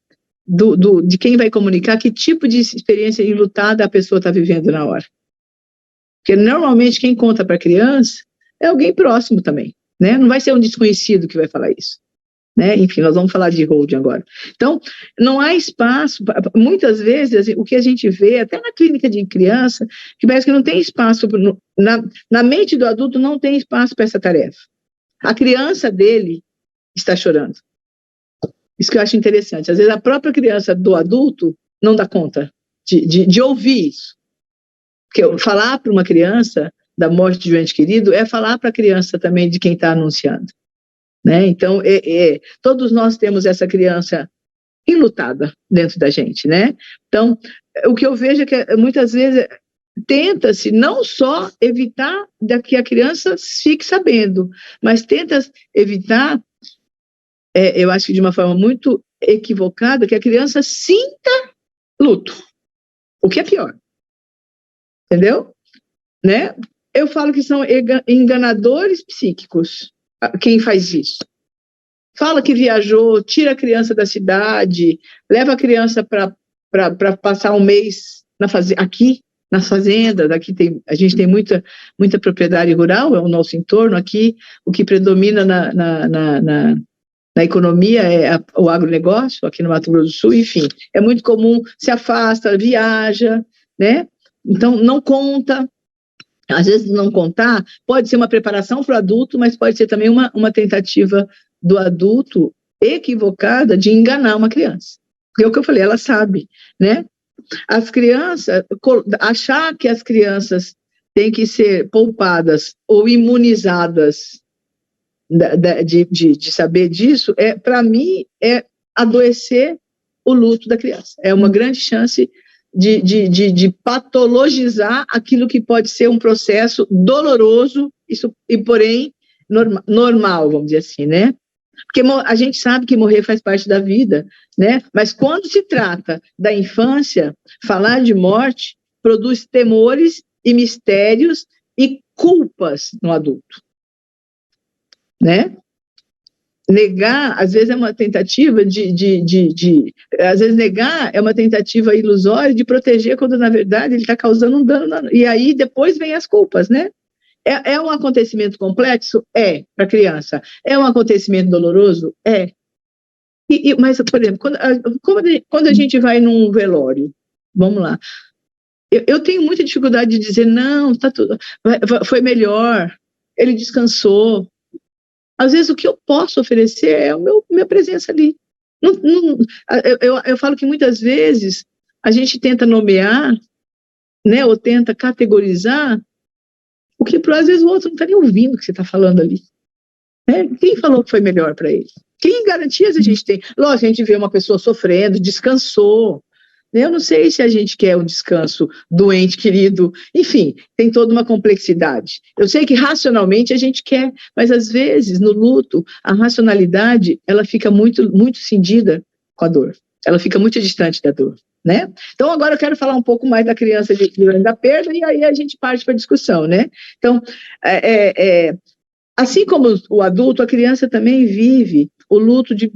Speaker 2: de quem vai comunicar, que tipo de experiência enlutada a pessoa está vivendo na hora. Porque normalmente quem conta para a criança é alguém próximo também, né? Não vai ser um desconhecido que vai falar isso, né? Enfim, nós vamos falar de holding agora. Então, não há espaço, muitas vezes, o que a gente vê, até na clínica de criança, que parece que não tem espaço, na mente do adulto não tem espaço para essa tarefa. A criança dele está chorando. Isso que eu acho interessante. Às vezes a própria criança do adulto não dá conta de ouvir isso. Porque falar para uma criança da morte de um ente querido é falar para a criança também de quem está anunciando. Né? Então, todos nós temos essa criança enlutada dentro da gente. Né? Então, o que eu vejo é que muitas vezes tenta-se não só evitar que a criança fique sabendo, mas tenta evitar, eu acho que de uma forma muito equivocada, que a criança sinta luto, o que é pior. Entendeu? Né? Eu falo que são enganadores psíquicos quem faz isso. Fala que viajou, tira a criança da cidade, leva a criança para passar um mês aqui nas fazendas. Aqui a gente tem muita propriedade rural, é o nosso entorno aqui. O que predomina na economia é o agronegócio, aqui no Mato Grosso do Sul. Enfim, é muito comum, se afasta, viaja, né? Então, não conta. Às vezes, não contar pode ser uma preparação para o adulto, mas pode ser também uma tentativa do adulto equivocada de enganar uma criança. Porque é o que eu falei, ela sabe, né? As crianças, achar que as crianças têm que ser poupadas ou imunizadas de saber disso, para mim, é adoecer o luto da criança. É uma grande chance de patologizar aquilo que pode ser um processo doloroso, e porém normal, vamos dizer assim, né? Porque a gente sabe que morrer faz parte da vida, né? Mas quando se trata da infância, falar de morte produz temores e mistérios e culpas no adulto, né? Negar, às vezes, é uma tentativa às vezes, negar é uma tentativa ilusória de proteger, quando, na verdade, ele está causando um dano. E aí, depois, vem as culpas, né? É um acontecimento complexo? Para a criança. É um acontecimento doloroso? Mas, por exemplo, quando a gente vai num velório, vamos lá, eu tenho muita dificuldade de dizer, não, tá tudo, foi melhor, ele descansou. Às vezes, o que eu posso oferecer é a minha presença ali. Eu falo que muitas vezes a gente tenta nomear né, ou tenta categorizar, porque às vezes o outro não está nem ouvindo o que você está falando ali. Né? Quem falou que foi melhor para ele? Que garantias a gente tem? Lógico, a gente vê uma pessoa sofrendo, descansou. Né? Eu não sei se a gente quer um descanso do ente querido. Enfim, tem toda uma complexidade. Eu sei que racionalmente a gente quer, mas às vezes no luto, a racionalidade ela fica muito, muito cindida com a dor. Ela fica muito distante da dor. Né? Então, agora eu quero falar um pouco mais da criança durante a perda, e aí a gente parte para a discussão. Né? Então, assim como o adulto, a criança também vive o luto de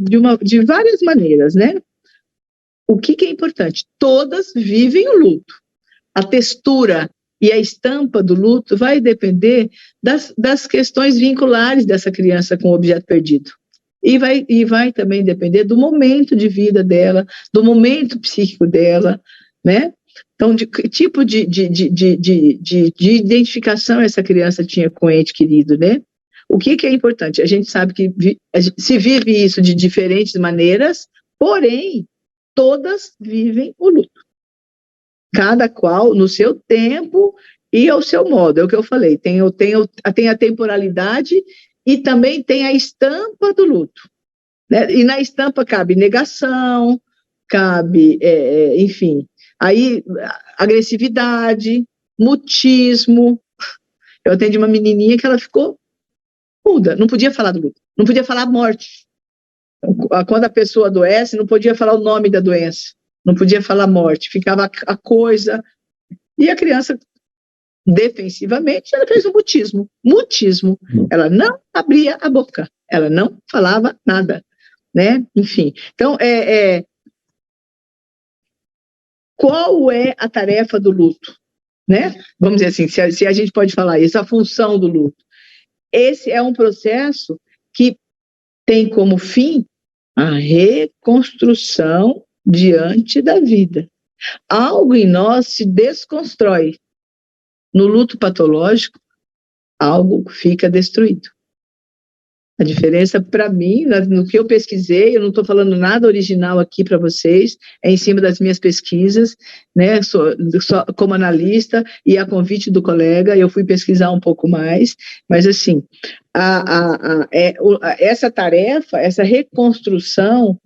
Speaker 2: várias maneiras. Né? O que é importante? Todas vivem o luto. A textura e a estampa do luto vai depender das questões vinculares dessa criança com o objeto perdido. E vai também depender do momento de vida dela, do momento psíquico dela, né? Então, de que tipo de identificação essa criança tinha com o ente querido, né? O que é importante? A gente sabe que se vive isso de diferentes maneiras, porém, todas vivem o luto. Cada qual no seu tempo e ao seu modo. É o que eu falei, tem a temporalidade e também tem a estampa do luto. Né? E na estampa cabe negação, cabe, enfim, aí agressividade, mutismo. Eu atendi uma menininha que ela ficou muda, não podia falar do luto, não podia falar morte. Quando a pessoa adoece, não podia falar o nome da doença, não podia falar morte, ficava a coisa. E a criança, defensivamente, ela fez um mutismo. Ela não abria a boca, ela não falava nada, né? Enfim, então, qual é a tarefa do luto? Né? Vamos dizer assim, se a gente pode falar isso, a função do luto. Esse é um processo que tem como fim a reconstrução diante da vida. Algo em nós se desconstrói. No luto patológico, algo fica destruído. A diferença, para mim, no que eu pesquisei, eu não estou falando nada original aqui para vocês, é em cima das minhas pesquisas, né? Sou como analista e a convite do colega, eu fui pesquisar um pouco mais, mas assim, essa tarefa, essa reconstrução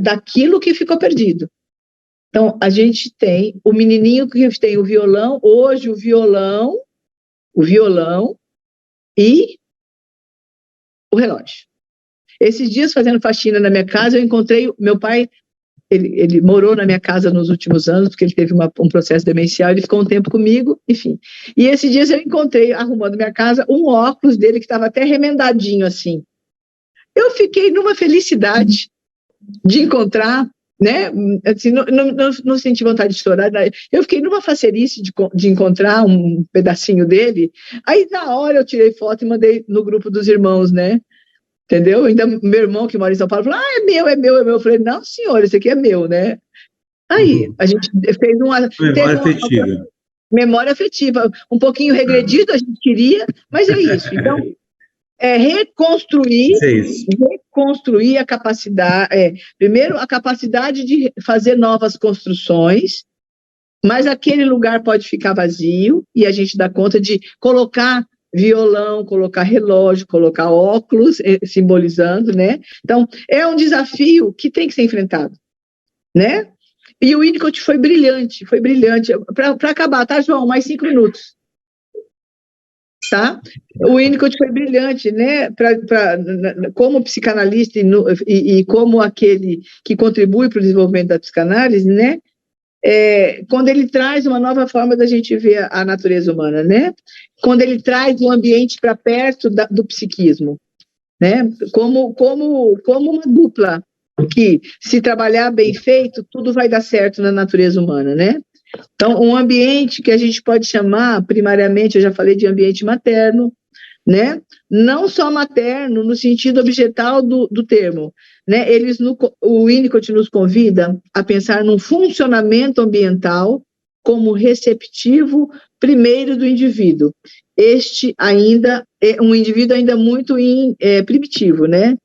Speaker 2: daquilo que ficou perdido. Então, a gente tem o menininho que tem o violão, hoje o violão e o relógio. Esses dias, fazendo faxina na minha casa, eu encontrei meu pai, ele morou na minha casa nos últimos anos, porque ele teve um processo demencial, ele ficou um tempo comigo, enfim. E esses dias eu encontrei, arrumando minha casa, um óculos dele que estava até remendadinho, assim. Eu fiquei numa felicidade de encontrar, né? Assim, não senti vontade de chorar. Eu fiquei numa facerice de encontrar um pedacinho dele. Aí, na hora, eu tirei foto e mandei no grupo dos irmãos, né? Entendeu? Ainda meu irmão, que mora em São Paulo, falou: é meu. Eu falei: não, senhor, esse aqui é meu, né? Aí, a gente fez uma memória afetiva, um pouquinho regredido, a gente queria, mas é isso. Então, reconstruir a capacidade, primeiro a capacidade de fazer novas construções, mas aquele lugar pode ficar vazio e a gente dá conta de colocar violão, colocar relógio, colocar óculos, simbolizando, né? Então, é um desafio que tem que ser enfrentado, né? E o Winnicott foi brilhante. Para acabar, tá, João? Mais 5 minutos. Tá? O Winnicott foi brilhante, né? Como psicanalista e como aquele que contribui para o desenvolvimento da psicanálise, né? Quando ele traz uma nova forma da gente ver a natureza humana, né? Quando ele traz o ambiente para perto do psiquismo, né? Como uma dupla que, se trabalhar bem feito, tudo vai dar certo na natureza humana, né? Então, um ambiente que a gente pode chamar, primariamente, eu já falei de ambiente materno, né? Não só materno no sentido objetal do termo, né? O Winnicott nos convida a pensar num funcionamento ambiental como receptivo primeiro do indivíduo. Este ainda é um indivíduo ainda muito primitivo, né?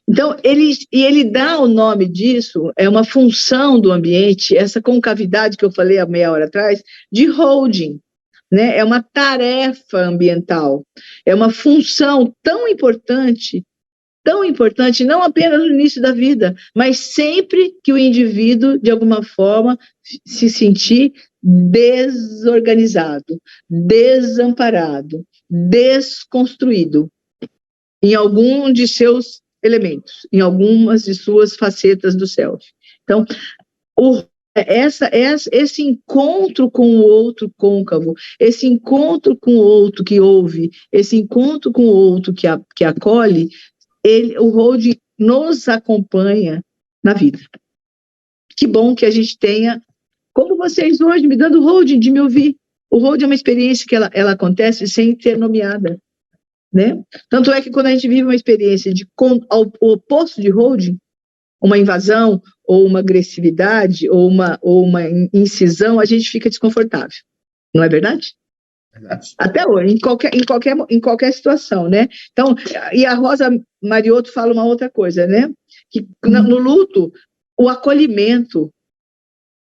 Speaker 2: Então, ele dá o nome disso, é uma função do ambiente, essa concavidade que eu falei há meia hora atrás, de holding, né? É uma tarefa ambiental, é uma função tão importante, não apenas no início da vida, mas sempre que o indivíduo, de alguma forma, se sentir desorganizado, desamparado, desconstruído em algum de seus elementos, em algumas de suas facetas do self. Então, esse encontro com o outro côncavo, esse encontro com o outro que ouve, esse encontro com o outro que acolhe, o holding nos acompanha na vida. Que bom que a gente tenha, como vocês hoje, me dando holding, de me ouvir. O holding é uma experiência que ela acontece sem ser nomeada, né? Tanto é que quando a gente vive uma experiência ao oposto de holding, uma invasão, ou uma agressividade, ou uma incisão, a gente fica desconfortável. Não é verdade? Até hoje, em qualquer situação, né? Então, e a Rosa Mariotto fala uma outra coisa, né? Que no luto, o acolhimento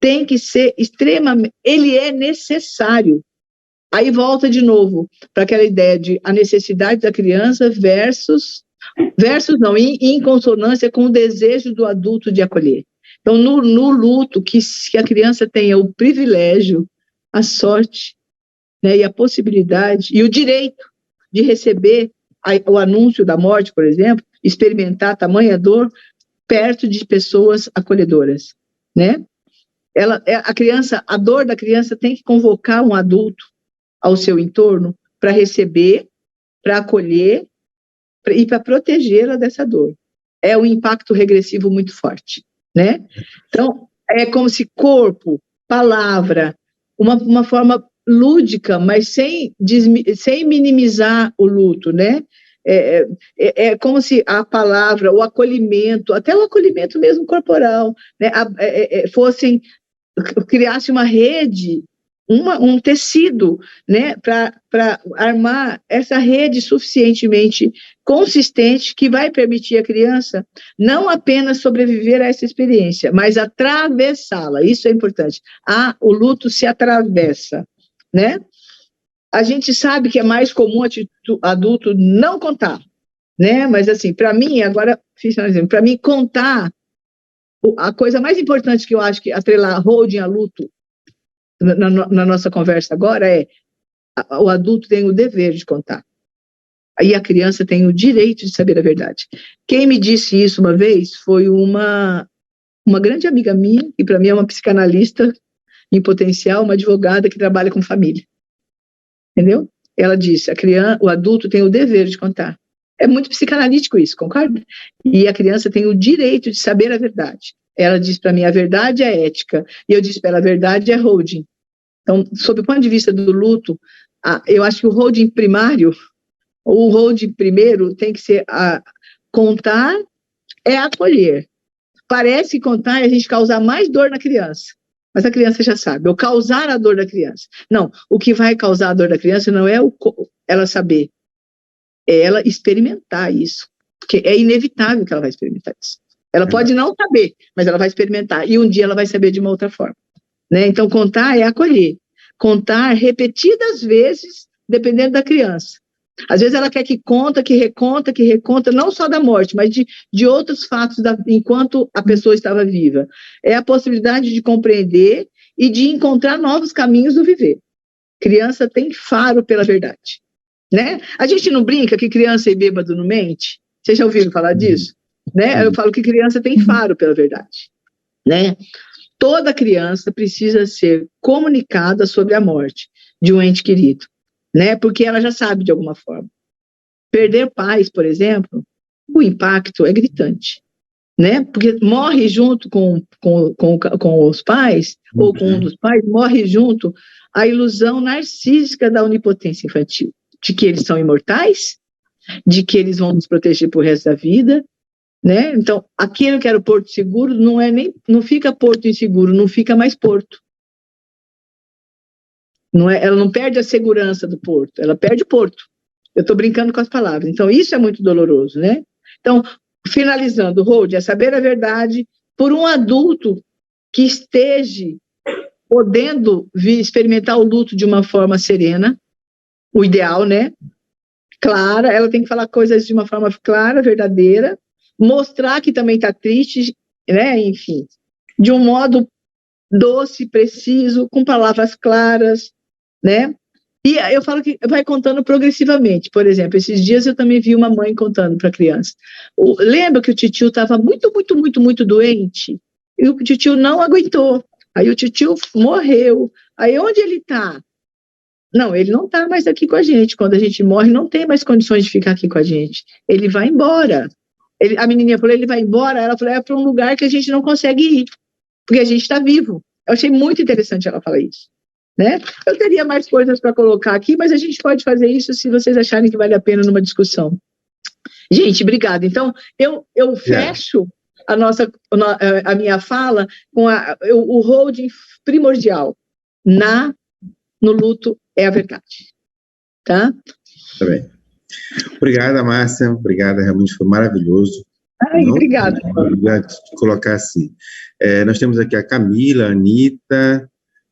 Speaker 2: tem que ser extremamente, ele é necessário. Aí volta de novo para aquela ideia de a necessidade da criança versus não, em consonância com o desejo do adulto de acolher. Então, no luto, que a criança tenha o privilégio, a sorte, né, e a possibilidade, e o direito de receber o anúncio da morte, por exemplo, experimentar tamanha dor perto de pessoas acolhedoras, né? A dor da criança tem que convocar um adulto ao seu entorno para receber, para acolher e para protegê-la dessa dor. É um impacto regressivo muito forte, né? Então, é como se corpo, palavra, uma forma lúdica, mas sem minimizar o luto, né? É como se a palavra, o acolhimento, até o acolhimento mesmo corporal, né? Criasse uma rede, um tecido, né, para armar essa rede suficientemente consistente que vai permitir à criança não apenas sobreviver a essa experiência, mas atravessá-la. Isso é importante. O luto se atravessa, né? A gente sabe que é mais comum adulto não contar, né? Mas assim, para mim, agora fiz um exemplo, para mim contar, a coisa mais importante que eu acho que atrelar holding a luto na nossa conversa agora o adulto tem o dever de contar. E a criança tem o direito de saber a verdade. Quem me disse isso uma vez foi uma grande amiga minha, que para mim é uma psicanalista em potencial, uma advogada que trabalha com família. Entendeu? Ela disse, o adulto tem o dever de contar. É muito psicanalítico isso, concorda? E a criança tem o direito de saber a verdade. Ela disse para mim, a verdade é ética. E eu disse para ela, a verdade é holding. Então, sob o ponto de vista do luto, eu acho que o holding primário, ou o holding primeiro, tem que ser contar é acolher. Parece que contar é a gente causar mais dor na criança, mas a criança já sabe, ou causar a dor da criança. Não, o que vai causar a dor da criança não é ela saber, é ela experimentar isso, porque é inevitável que ela vai experimentar isso. Ela pode não saber, mas ela vai experimentar, e um dia ela vai saber de uma outra forma. Né? Então, contar é acolher. Contar repetidas vezes, dependendo da criança. Às vezes ela quer que reconta, não só da morte, mas de outros fatos enquanto a pessoa estava viva. É a possibilidade de compreender e de encontrar novos caminhos do viver. Criança tem faro pela verdade. Né? A gente não brinca que criança e bêbado não mente? Vocês já ouviram falar disso? Né? Eu falo que criança tem faro pela verdade. Né? Toda criança precisa ser comunicada sobre a morte de um ente querido, né? Porque ela já sabe de alguma forma. Perder pais, por exemplo, o impacto é gritante, né? Porque morre junto com os pais, ou com um dos pais, morre junto a ilusão narcísica da onipotência infantil, de que eles são imortais, de que eles vão nos proteger pro resto da vida, né? Então, aquilo que era o porto seguro não fica porto inseguro, não fica mais porto. Ela não perde a segurança do porto, ela perde o porto. Eu estou brincando com as palavras. Então, isso é muito doloroso, né? Então, finalizando, Hold, é saber a verdade por um adulto que esteja podendo experimentar o luto de uma forma serena, o ideal, né? Clara, ela tem que falar coisas de uma forma clara, verdadeira, mostrar que também está triste, né? Enfim, de um modo doce, preciso, com palavras claras, né? E eu falo que vai contando progressivamente. Por exemplo, esses dias eu também vi uma mãe contando para a criança. Lembra que o titio estava muito doente? E o titio não aguentou. Aí o titio morreu. Aí onde ele está? Não, ele não está mais aqui com a gente. Quando a gente morre, não tem mais condições de ficar aqui com a gente. Ele vai embora. A menininha falou, ele vai embora. Ela falou, é para um lugar que a gente não consegue ir, porque a gente está vivo. Eu achei muito interessante ela falar isso. Né? Eu teria mais coisas para colocar aqui, mas a gente pode fazer isso se vocês acharem que vale a pena numa discussão. Gente, obrigada. Então, eu fecho a minha fala com o holding primordial. No luto é a verdade. Tá?
Speaker 1: Tá bem. Obrigada, Márcia. Obrigada, realmente foi maravilhoso.
Speaker 2: Obrigada.
Speaker 1: Obrigado de colocar assim. Nós temos aqui a Camila, a Anitta,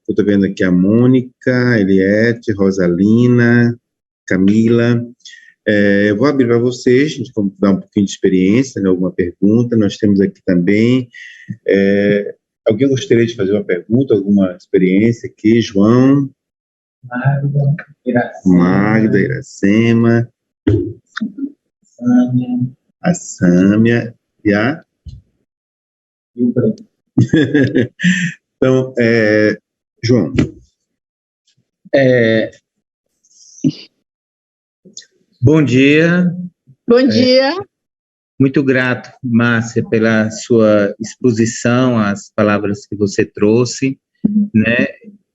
Speaker 1: eu estou vendo aqui a Mônica, Eliette, Rosalina, Camila. Eu vou abrir para vocês, a gente vai dar um pouquinho de experiência, né, alguma pergunta. Nós temos aqui também. Alguém gostaria de fazer uma pergunta, alguma experiência aqui? João? Magda, Iracema. A Sâmia. E a? Então, João.
Speaker 3: Bom dia.
Speaker 2: Bom dia.
Speaker 3: Muito grato, Márcia, pela sua exposição, as palavras que você trouxe, né?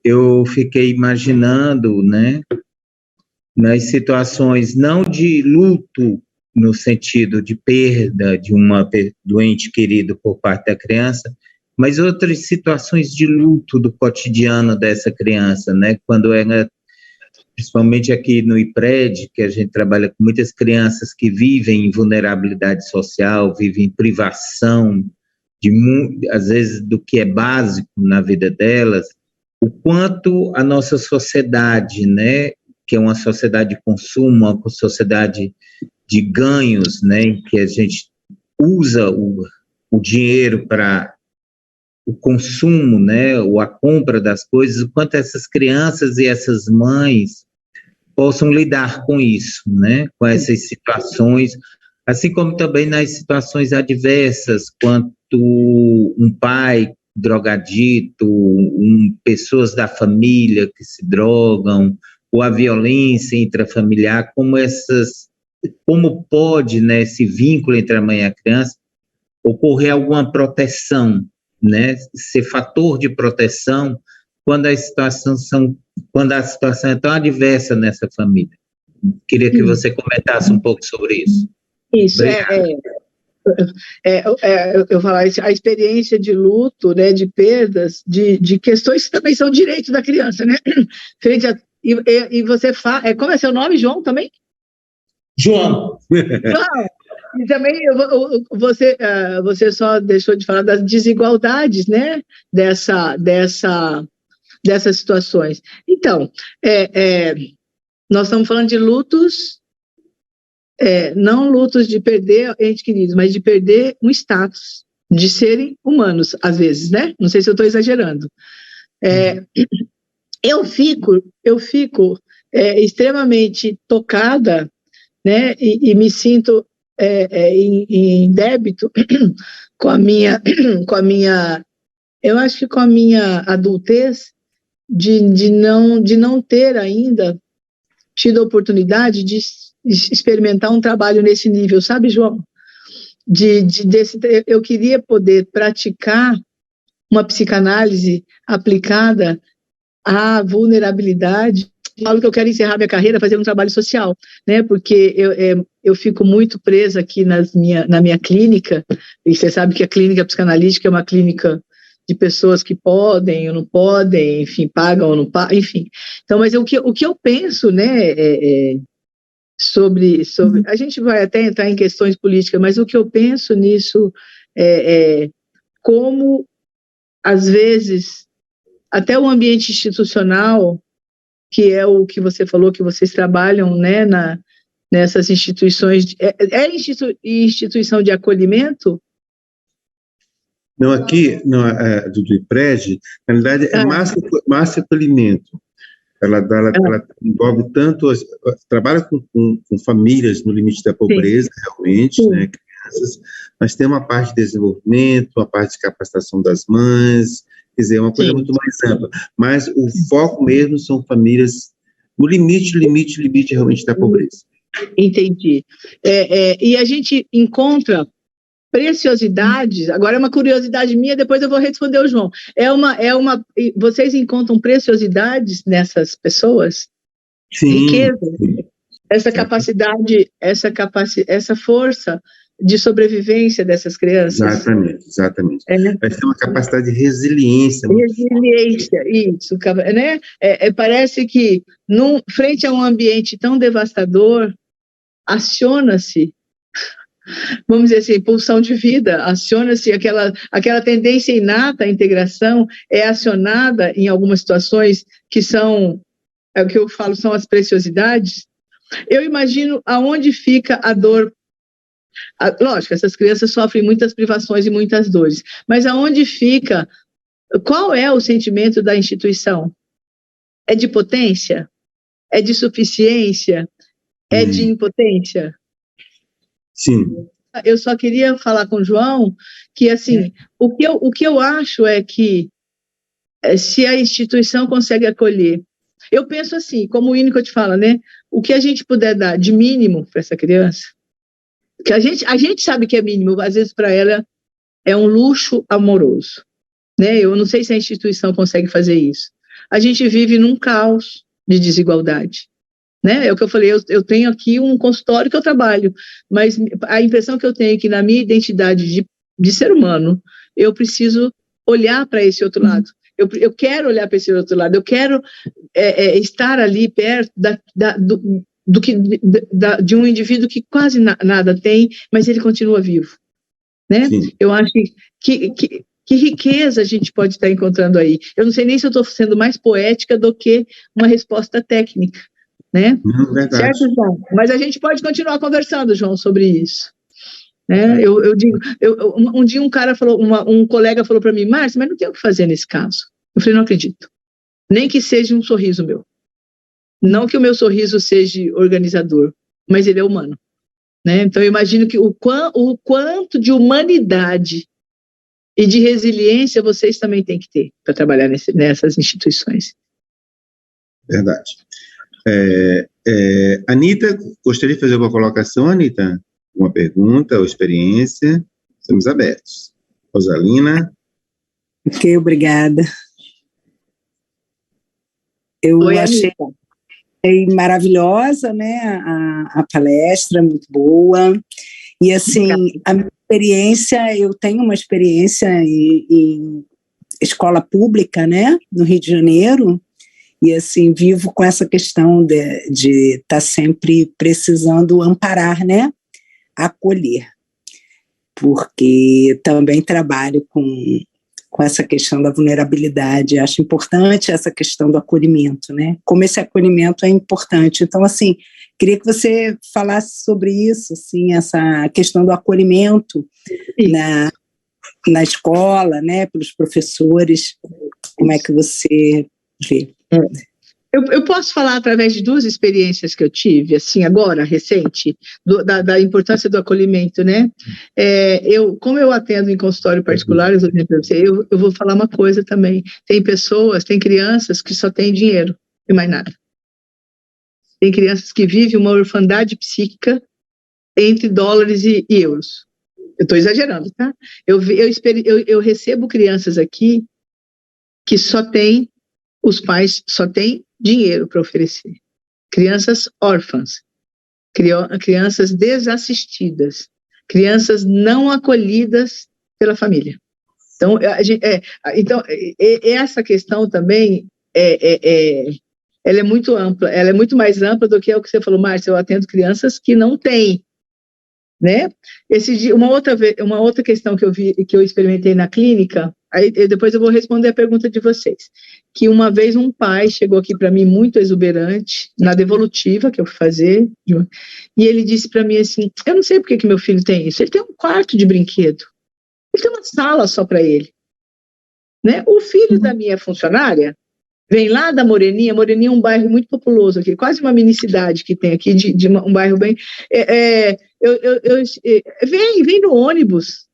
Speaker 3: Eu fiquei imaginando, né, nas situações não de luto, no sentido de perda de uma doente querido por parte da criança, mas outras situações de luto do cotidiano dessa criança, né? Quando ela, principalmente aqui no IPRED, que a gente trabalha com muitas crianças que vivem em vulnerabilidade social, vivem em privação, às vezes, do que é básico na vida delas, o quanto a nossa sociedade, né, que é uma sociedade de consumo, uma sociedade de ganhos, né, em que a gente usa o dinheiro para o consumo, né, ou a compra das coisas, o quanto essas crianças e essas mães possam lidar com isso, né, com essas situações, assim como também nas situações adversas, quanto um pai drogadito, pessoas da família que se drogam, ou a violência intrafamiliar, como pode, né, esse vínculo entre a mãe e a criança, ocorrer alguma proteção, né, ser fator de proteção quando a situação é tão adversa nessa família. Queria que você comentasse um pouco sobre isso.
Speaker 2: Isso, eu falar a experiência de luto, né, de perdas, de questões que também são direitos da criança, né? E você fala, como é seu nome, João, também?
Speaker 3: João.
Speaker 2: E também você só deixou de falar das desigualdades, né, dessas situações. Então, nós estamos falando de lutos, não lutos de perder entes queridos, mas de perder um status, de serem humanos, às vezes, né? Não sei se eu estou exagerando. Eu fico extremamente tocada, né? E me sinto em débito com a minha, eu acho que com a minha adultez, de não ter ainda tido a oportunidade de experimentar um trabalho nesse nível, sabe, João? Eu queria poder praticar uma psicanálise aplicada à vulnerabilidade. Falo que eu quero encerrar minha carreira fazendo um trabalho social, né? Porque eu fico muito presa aqui na minha clínica, e você sabe que a clínica psicanalítica é uma clínica de pessoas que podem ou não podem, enfim, pagam ou não pagam, enfim. Então, mas o que eu penso, né, a gente vai até entrar em questões políticas, mas o que eu penso nisso é como, às vezes, até o ambiente institucional, que é o que você falou, que vocês trabalham, né, nessas instituições, instituição de acolhimento?
Speaker 1: Não, aqui, do IPRED, na realidade, é massa acolhimento. Ela envolve tanto, trabalha com famílias no limite da pobreza, realmente, né, crianças, mas tem uma parte de desenvolvimento, uma parte de capacitação das mães, quer dizer, é uma coisa muito mais ampla. Mas o foco mesmo são famílias no limite realmente da pobreza.
Speaker 2: Entendi. E a gente encontra preciosidades, agora é uma curiosidade minha, depois eu vou responder o João. Vocês encontram preciosidades nessas pessoas?
Speaker 1: Sim.
Speaker 2: Riqueza, essa capacidade, essa força de sobrevivência dessas crianças.
Speaker 1: Exatamente. Vai ter uma capacidade de resiliência.
Speaker 2: Resiliência, isso, né? Parece que, frente a um ambiente tão devastador, aciona-se, vamos dizer assim, pulsão de vida, aciona-se aquela tendência inata à integração, é acionada em algumas situações que são, o que eu falo, são as preciosidades. Eu imagino aonde fica a dor. Lógico, essas crianças sofrem muitas privações e muitas dores, mas aonde fica, qual é o sentimento da instituição? É de potência? É de suficiência? É de impotência?
Speaker 1: Sim.
Speaker 2: Eu só queria falar com o João que, assim, o que eu acho é que se a instituição consegue acolher, eu penso assim, como o Winnicott fala, né? O que a gente puder dar de mínimo para essa criança, que a gente sabe que é mínimo, às vezes para ela é um luxo amoroso, né? Eu não sei se a instituição consegue fazer isso. A gente vive num caos de desigualdade, né? É o que eu falei, eu tenho aqui um consultório que eu trabalho, mas a impressão que eu tenho é que na minha identidade de ser humano, eu preciso olhar para esse outro lado. Eu quero olhar para esse outro lado, eu quero estar ali perto de um indivíduo que quase nada tem, mas ele continua vivo, né? Sim. Eu acho que riqueza a gente pode estar encontrando aí. Eu não sei nem se eu estou sendo mais poética do que uma resposta técnica, né?
Speaker 1: Verdade.
Speaker 2: Certo, João? Mas a gente pode continuar conversando, João, sobre isso. Né? Eu digo, um dia um colega falou para mim, Márcia, mas não tem o que fazer nesse caso. Eu falei, não acredito. Nem que seja um sorriso meu. Não que o meu sorriso seja organizador, mas ele é humano. Né? Então, eu imagino que o quanto de humanidade e de resiliência vocês também têm que ter para trabalhar nessas instituições.
Speaker 1: Verdade. Anita, gostaria de fazer uma colocação, Anita? Uma pergunta ou experiência? Estamos abertos. Rosalina?
Speaker 4: Ok, obrigada. Eu achei maravilhosa, né, a palestra, muito boa, e assim, a minha experiência, eu tenho uma experiência em escola pública, né, no Rio de Janeiro, e assim, vivo com essa questão de estar sempre precisando amparar, né, acolher, porque também trabalho com essa questão da vulnerabilidade, acho importante essa questão do acolhimento, né? Como esse acolhimento é importante. Então, assim, queria que você falasse sobre isso, assim, essa questão do acolhimento na escola, né, pelos professores, como é que você vê?
Speaker 2: Eu posso falar através de duas experiências que eu tive, assim, agora, recente, da importância do acolhimento, né? Como eu atendo em consultório particular, eu vou falar uma coisa também. Tem crianças que só têm dinheiro e mais nada. Tem crianças que vivem uma orfandade psíquica entre dólares e euros. Eu estou exagerando, tá? Eu recebo crianças aqui que os pais só têm dinheiro para oferecer. Crianças órfãs, crianças desassistidas, crianças não acolhidas pela família. Então, essa questão também ela é muito ampla, ela é muito mais ampla do que é o que você falou, Márcia, eu atendo crianças que não têm, né? Esse dia, uma outra questão que eu vi, que eu experimentei na clínica, aí depois eu vou responder a pergunta de vocês, que uma vez um pai chegou aqui para mim muito exuberante, na devolutiva que eu fui fazer, e ele disse para mim assim, eu não sei por que meu filho tem isso, ele tem um quarto de brinquedo, ele tem uma sala só para ele, né? O filho da minha funcionária vem lá da Moreninha é um bairro muito populoso aqui, quase uma mini cidade que tem aqui, um bairro bem... vem no ônibus,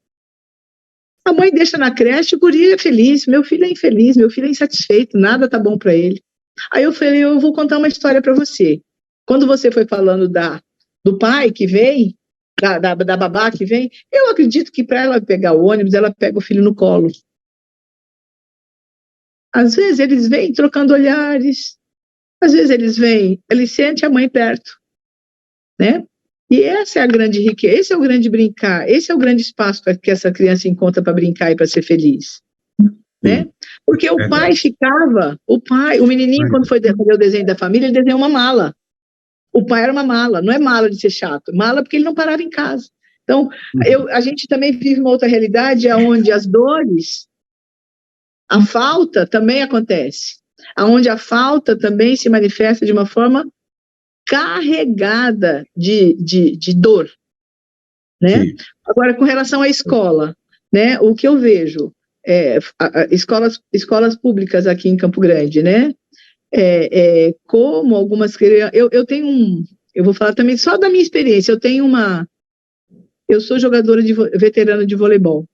Speaker 2: a mãe deixa na creche, o guri é feliz, meu filho é infeliz, meu filho é insatisfeito, nada tá bom para ele. Aí eu falei, eu vou contar uma história para você. Quando você foi falando do pai que vem, da babá que vem, eu acredito que para ela pegar o ônibus, ela pega o filho no colo. Às vezes eles vêm trocando olhares, às vezes ele sente a mãe perto, né? E essa é a grande riqueza, esse é o grande brincar, esse é o grande espaço que essa criança encontra para brincar e para ser feliz, né? Porque o pai o menininho quando foi fazer o desenho da família, ele desenhou uma mala. O pai era uma mala, não é mala de ser chato, mala porque ele não parava em casa. Então, a gente também vive uma outra realidade onde as dores, a falta também acontece, onde a falta também se manifesta de uma forma carregada de dor, né? Sim. Agora, com relação à escola, né, o que eu vejo, escolas públicas aqui em Campo Grande, né, como algumas crianças, eu tenho eu vou falar também só da minha experiência, eu sou jogadora veterana de voleibol,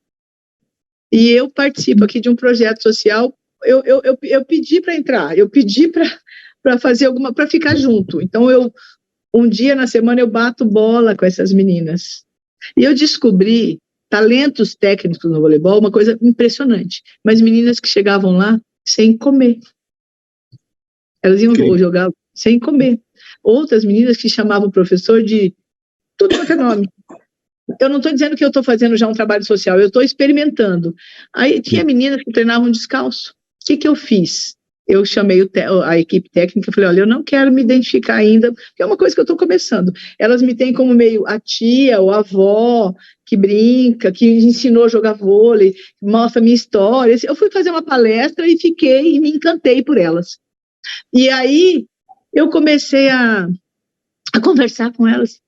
Speaker 2: e eu participo aqui de um projeto social, eu pedi para entrar, eu pedi para fazer para ficar junto. Então, um dia na semana eu bato bola com essas meninas. E eu descobri talentos técnicos no voleibol, uma coisa impressionante. Mas meninas que chegavam lá sem comer. Elas iam jogar sem comer. Outras meninas que chamavam o professor de tudo quanto é nome. Eu não estou dizendo que eu estou fazendo já um trabalho social, eu estou experimentando. Aí tinha meninas que treinavam descalço. O que eu fiz? Eu chamei a equipe técnica e falei, olha, eu não quero me identificar ainda, porque é uma coisa que eu estou começando. Elas me têm como meio a tia ou a avó que brinca, que ensinou a jogar vôlei, mostra a minha história. Eu fui fazer uma palestra e me encantei por elas. E aí eu comecei a conversar com elas.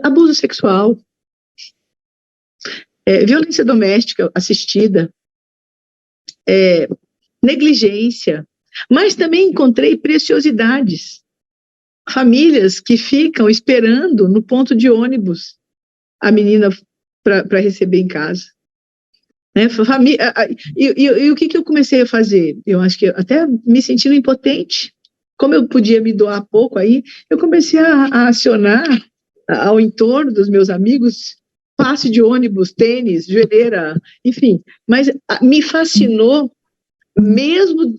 Speaker 2: Abuso sexual, violência doméstica assistida, negligência, mas também encontrei preciosidades, famílias que ficam esperando no ponto de ônibus a menina para receber em casa, né? E o que eu comecei a fazer? Eu acho que até me sentindo impotente, como eu podia me doar pouco aí, eu comecei a acionar ao entorno dos meus amigos passe de ônibus, tênis, joelheira, enfim, mas me fascinou. Mesmo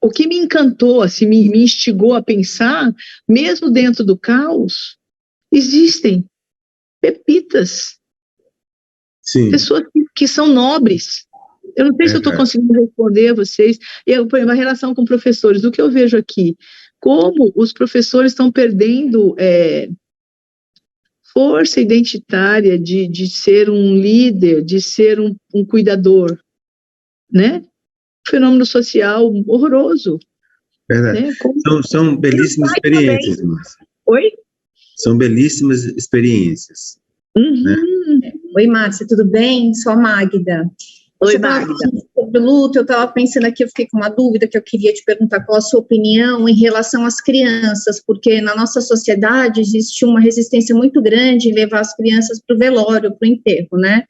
Speaker 2: o que me encantou, assim, me instigou a pensar, mesmo dentro do caos, existem pepitas. Sim. Pessoas que são nobres. Eu não sei se eu estou conseguindo responder a vocês. Por exemplo, a relação com professores, o que eu vejo aqui, como os professores estão perdendo força identitária de ser um líder, de ser um cuidador, né? Fenômeno social horroroso.
Speaker 1: Verdade. Né? São belíssimas experiências, Márcia.
Speaker 2: Oi?
Speaker 1: São belíssimas experiências.
Speaker 2: Uhum.
Speaker 5: Né? Oi, Márcia, tudo bem? Sou a Magda.
Speaker 2: Oi, Magda.
Speaker 5: Sobre o luto, eu estava pensando aqui, eu fiquei com uma dúvida que eu queria te perguntar qual a sua opinião em relação às crianças, porque na nossa sociedade existe uma resistência muito grande em levar as crianças para o velório, para o enterro, né?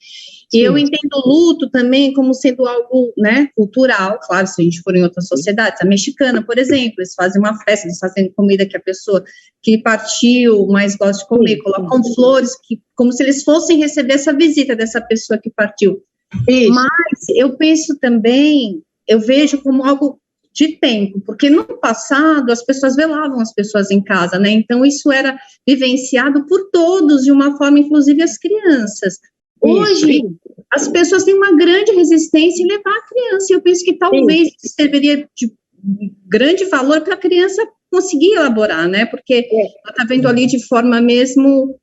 Speaker 5: E eu entendo o luto também como sendo algo, né, cultural, claro, se a gente for em outras sociedades, a mexicana, por exemplo, eles fazem uma festa, eles fazem comida que a pessoa que partiu mais gosta de comer, colocam flores, como se eles fossem receber essa visita dessa pessoa que partiu. Isso. Mas eu penso também, eu vejo como algo de tempo, porque no passado as pessoas velavam as pessoas em casa, né, então isso era vivenciado por todos, de uma forma, inclusive as crianças. Hoje, as pessoas têm uma grande resistência em levar a criança, e eu penso que talvez isso deveria grande valor para a criança conseguir elaborar, né? Porque ela está vendo ali de forma mesmo,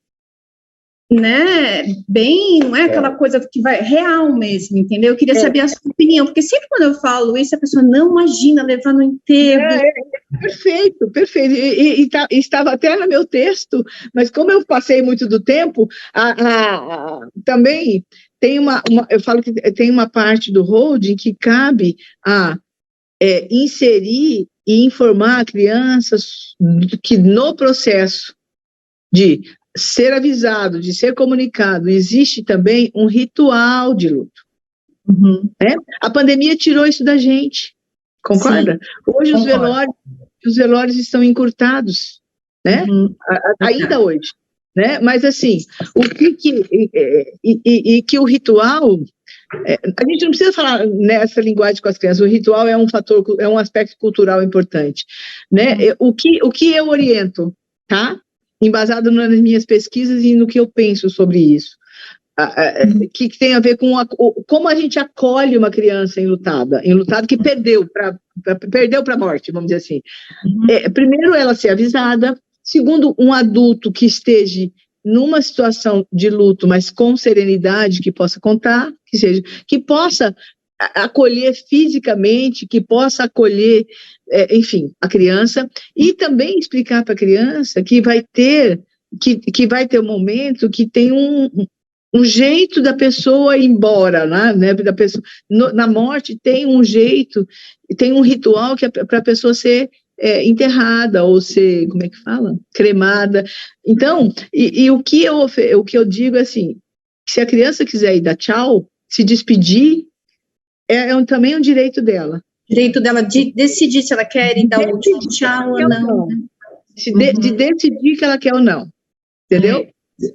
Speaker 5: né, bem, não é aquela coisa que vai, real mesmo, entendeu? Eu queria saber a sua opinião, porque sempre quando eu falo isso, a pessoa não imagina levar no enterro.
Speaker 2: Perfeito, perfeito, estava até no meu texto, mas como eu passei muito do tempo, também tem eu falo que tem uma parte do holding que cabe a inserir e informar a criança que no processo de ser avisado, de ser comunicado, existe também um ritual de luto. Né? A pandemia tirou isso da gente, concorda? Sim, hoje os velórios estão encurtados, né? Ainda hoje, né? Mas assim, que o ritual, a gente não precisa falar nessa linguagem com as crianças. O ritual é um fator, é um aspecto cultural importante, né? O que eu oriento, tá? Embasado nas minhas pesquisas e no que eu penso sobre isso, que tem a ver com como a gente acolhe uma criança enlutada que perdeu para a morte, vamos dizer assim. Primeiro, ela ser avisada. Segundo, um adulto que esteja numa situação de luto, mas com serenidade, que possa contar, que possa acolher fisicamente, que possa acolher, enfim, a criança, e também explicar para a criança que vai ter um momento que tem um jeito da pessoa ir embora, né? Da pessoa, na morte tem um jeito, tem um ritual que é para a pessoa ser enterrada, ou ser, como é que fala? Cremada. Então, o que eu digo é assim, se a criança quiser ir dar tchau, se despedir, também um direito dela.
Speaker 5: Direito dela de decidir se ela quer ir dar o último tchau ou não.
Speaker 2: De decidir que ela quer ou não, entendeu?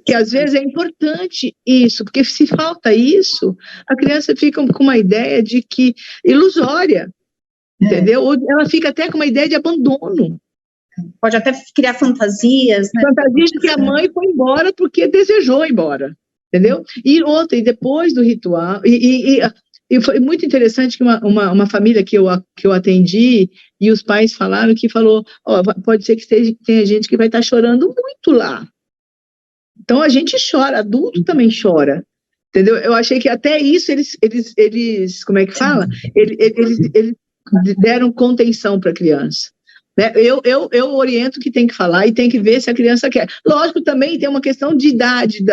Speaker 2: Que às vezes é importante isso, porque se falta isso, a criança fica com uma ideia de que ilusória, entendeu? Ou ela fica até com uma ideia de abandono.
Speaker 5: Pode até criar fantasias, né?
Speaker 2: Fantasias de que a mãe foi embora porque desejou ir embora, entendeu? E depois do ritual, e foi muito interessante que uma família que eu atendi, e os pais falou, pode ser que tenha gente que vai estar chorando muito lá. Então a gente chora, adulto também chora, entendeu? Eu achei que até isso eles como é que fala? Eles deram contenção para a criança. Né? Eu oriento que tem que falar e tem que ver se a criança quer. Lógico, também tem uma questão de idade,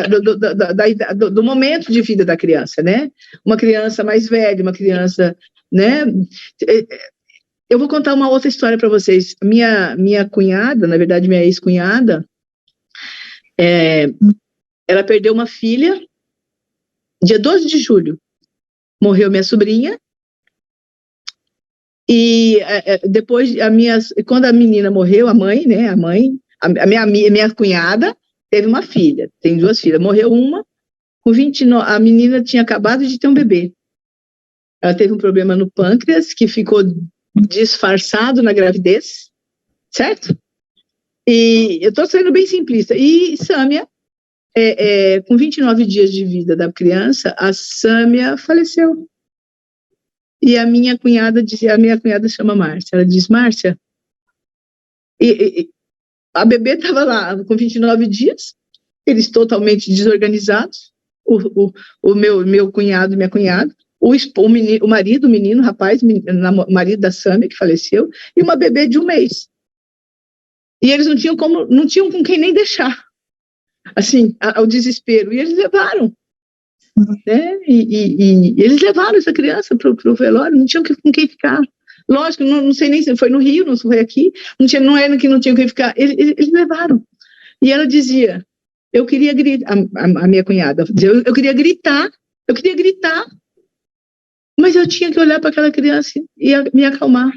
Speaker 2: do momento de vida da criança, né? Uma criança mais velha, uma criança, né? Eu vou contar uma outra história para vocês. Minha cunhada, na verdade, minha ex-cunhada, ela perdeu uma filha, dia 12 de julho, morreu minha sobrinha, e depois, quando a menina morreu, a minha cunhada teve uma filha, tem 2 filhas, morreu uma, com 29, a menina tinha acabado de ter um bebê, ela teve um problema no pâncreas, que ficou disfarçado na gravidez, certo? E eu estou sendo bem simplista. E Sâmia, com 29 dias de vida da criança, a Sâmia faleceu. E a minha cunhada chama Márcia. Ela diz, Márcia, a bebê estava lá com 29 dias, eles totalmente desorganizados, o meu cunhado e minha cunhada, o marido, o menino, o rapaz, marido da Sâmia, que faleceu, e uma bebê de 1 mês. E eles não tinham com quem nem deixar, assim, ao desespero. E eles levaram, né? E eles levaram essa criança para o velório, não tinham com quem ficar. Lógico, não sei nem se foi no Rio, não foi aqui, não era que não tinham com quem ficar, eles levaram. E ela dizia, eu queria gritar, a minha cunhada dizia, eu queria gritar, mas eu tinha que olhar para aquela criança e me acalmar.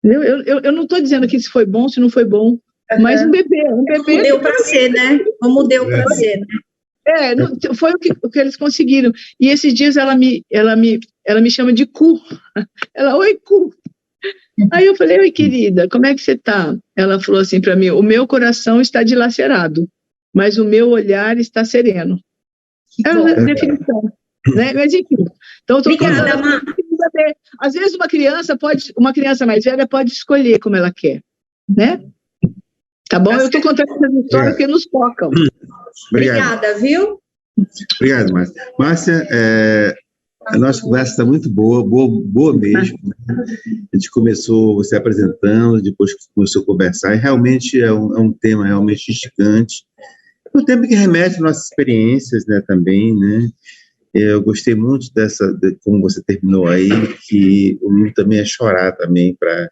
Speaker 2: Eu não estou dizendo que se foi bom, se não foi bom, mas um bebê.
Speaker 5: Como deu para ser, né? Como deu para ser, né?
Speaker 2: Foi o que eles conseguiram. E esses dias ela me chama de Cu. Oi, Cu. Aí eu falei, oi, querida, como é que você está? Ela falou assim para mim, o meu coração está dilacerado, mas o meu olhar está sereno. É uma definição. Né? Mas enfim, então eu estou contando às vezes uma criança mais velha pode escolher como ela quer, né? Tá bom? Eu estou contando essas histórias que nos tocam.
Speaker 5: Obrigada, viu?
Speaker 1: Obrigado, Márcia. Márcia, a nossa conversa está muito boa mesmo. Né? A gente começou você apresentando, depois começou a conversar, e realmente é um tema realmente instigante. É um tema que remete às nossas experiências, né, também, né? Eu gostei muito de como você terminou aí, que o livro também é chorar também para,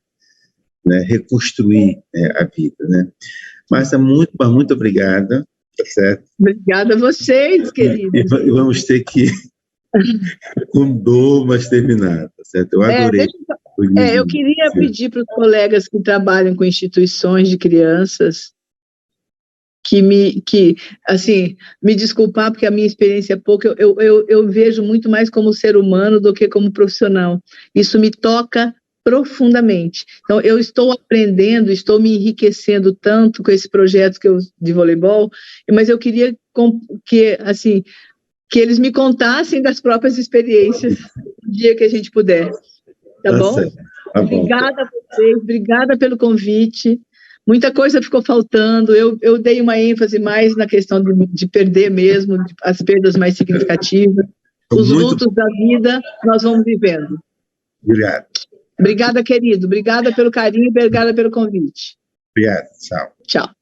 Speaker 1: né, reconstruir a vida, né? Márcia, muito obrigada, tá certo?
Speaker 2: Obrigada a vocês, queridos.
Speaker 1: E vamos ter que com dor, mas terminar, tá certo? Eu adorei.
Speaker 2: Eu queria pedir para os colegas que trabalham com instituições de crianças assim, me desculpar, porque a minha experiência é pouca, eu vejo muito mais como ser humano do que como profissional. Isso me toca profundamente. Então, eu estou aprendendo, estou me enriquecendo tanto com esse projeto de voleibol, mas eu queria que eles me contassem das próprias experiências no dia que a gente puder. Tá bom?
Speaker 1: Tá bom.
Speaker 2: Obrigada a vocês, obrigada pelo convite. Muita coisa ficou faltando, eu dei uma ênfase mais na questão de perder mesmo, as perdas mais significativas. Os lutos da vida, nós vamos vivendo.
Speaker 1: Obrigado.
Speaker 2: Obrigada, querido. Obrigada pelo carinho, obrigada pelo convite.
Speaker 1: Obrigado. Tchau.
Speaker 2: Tchau.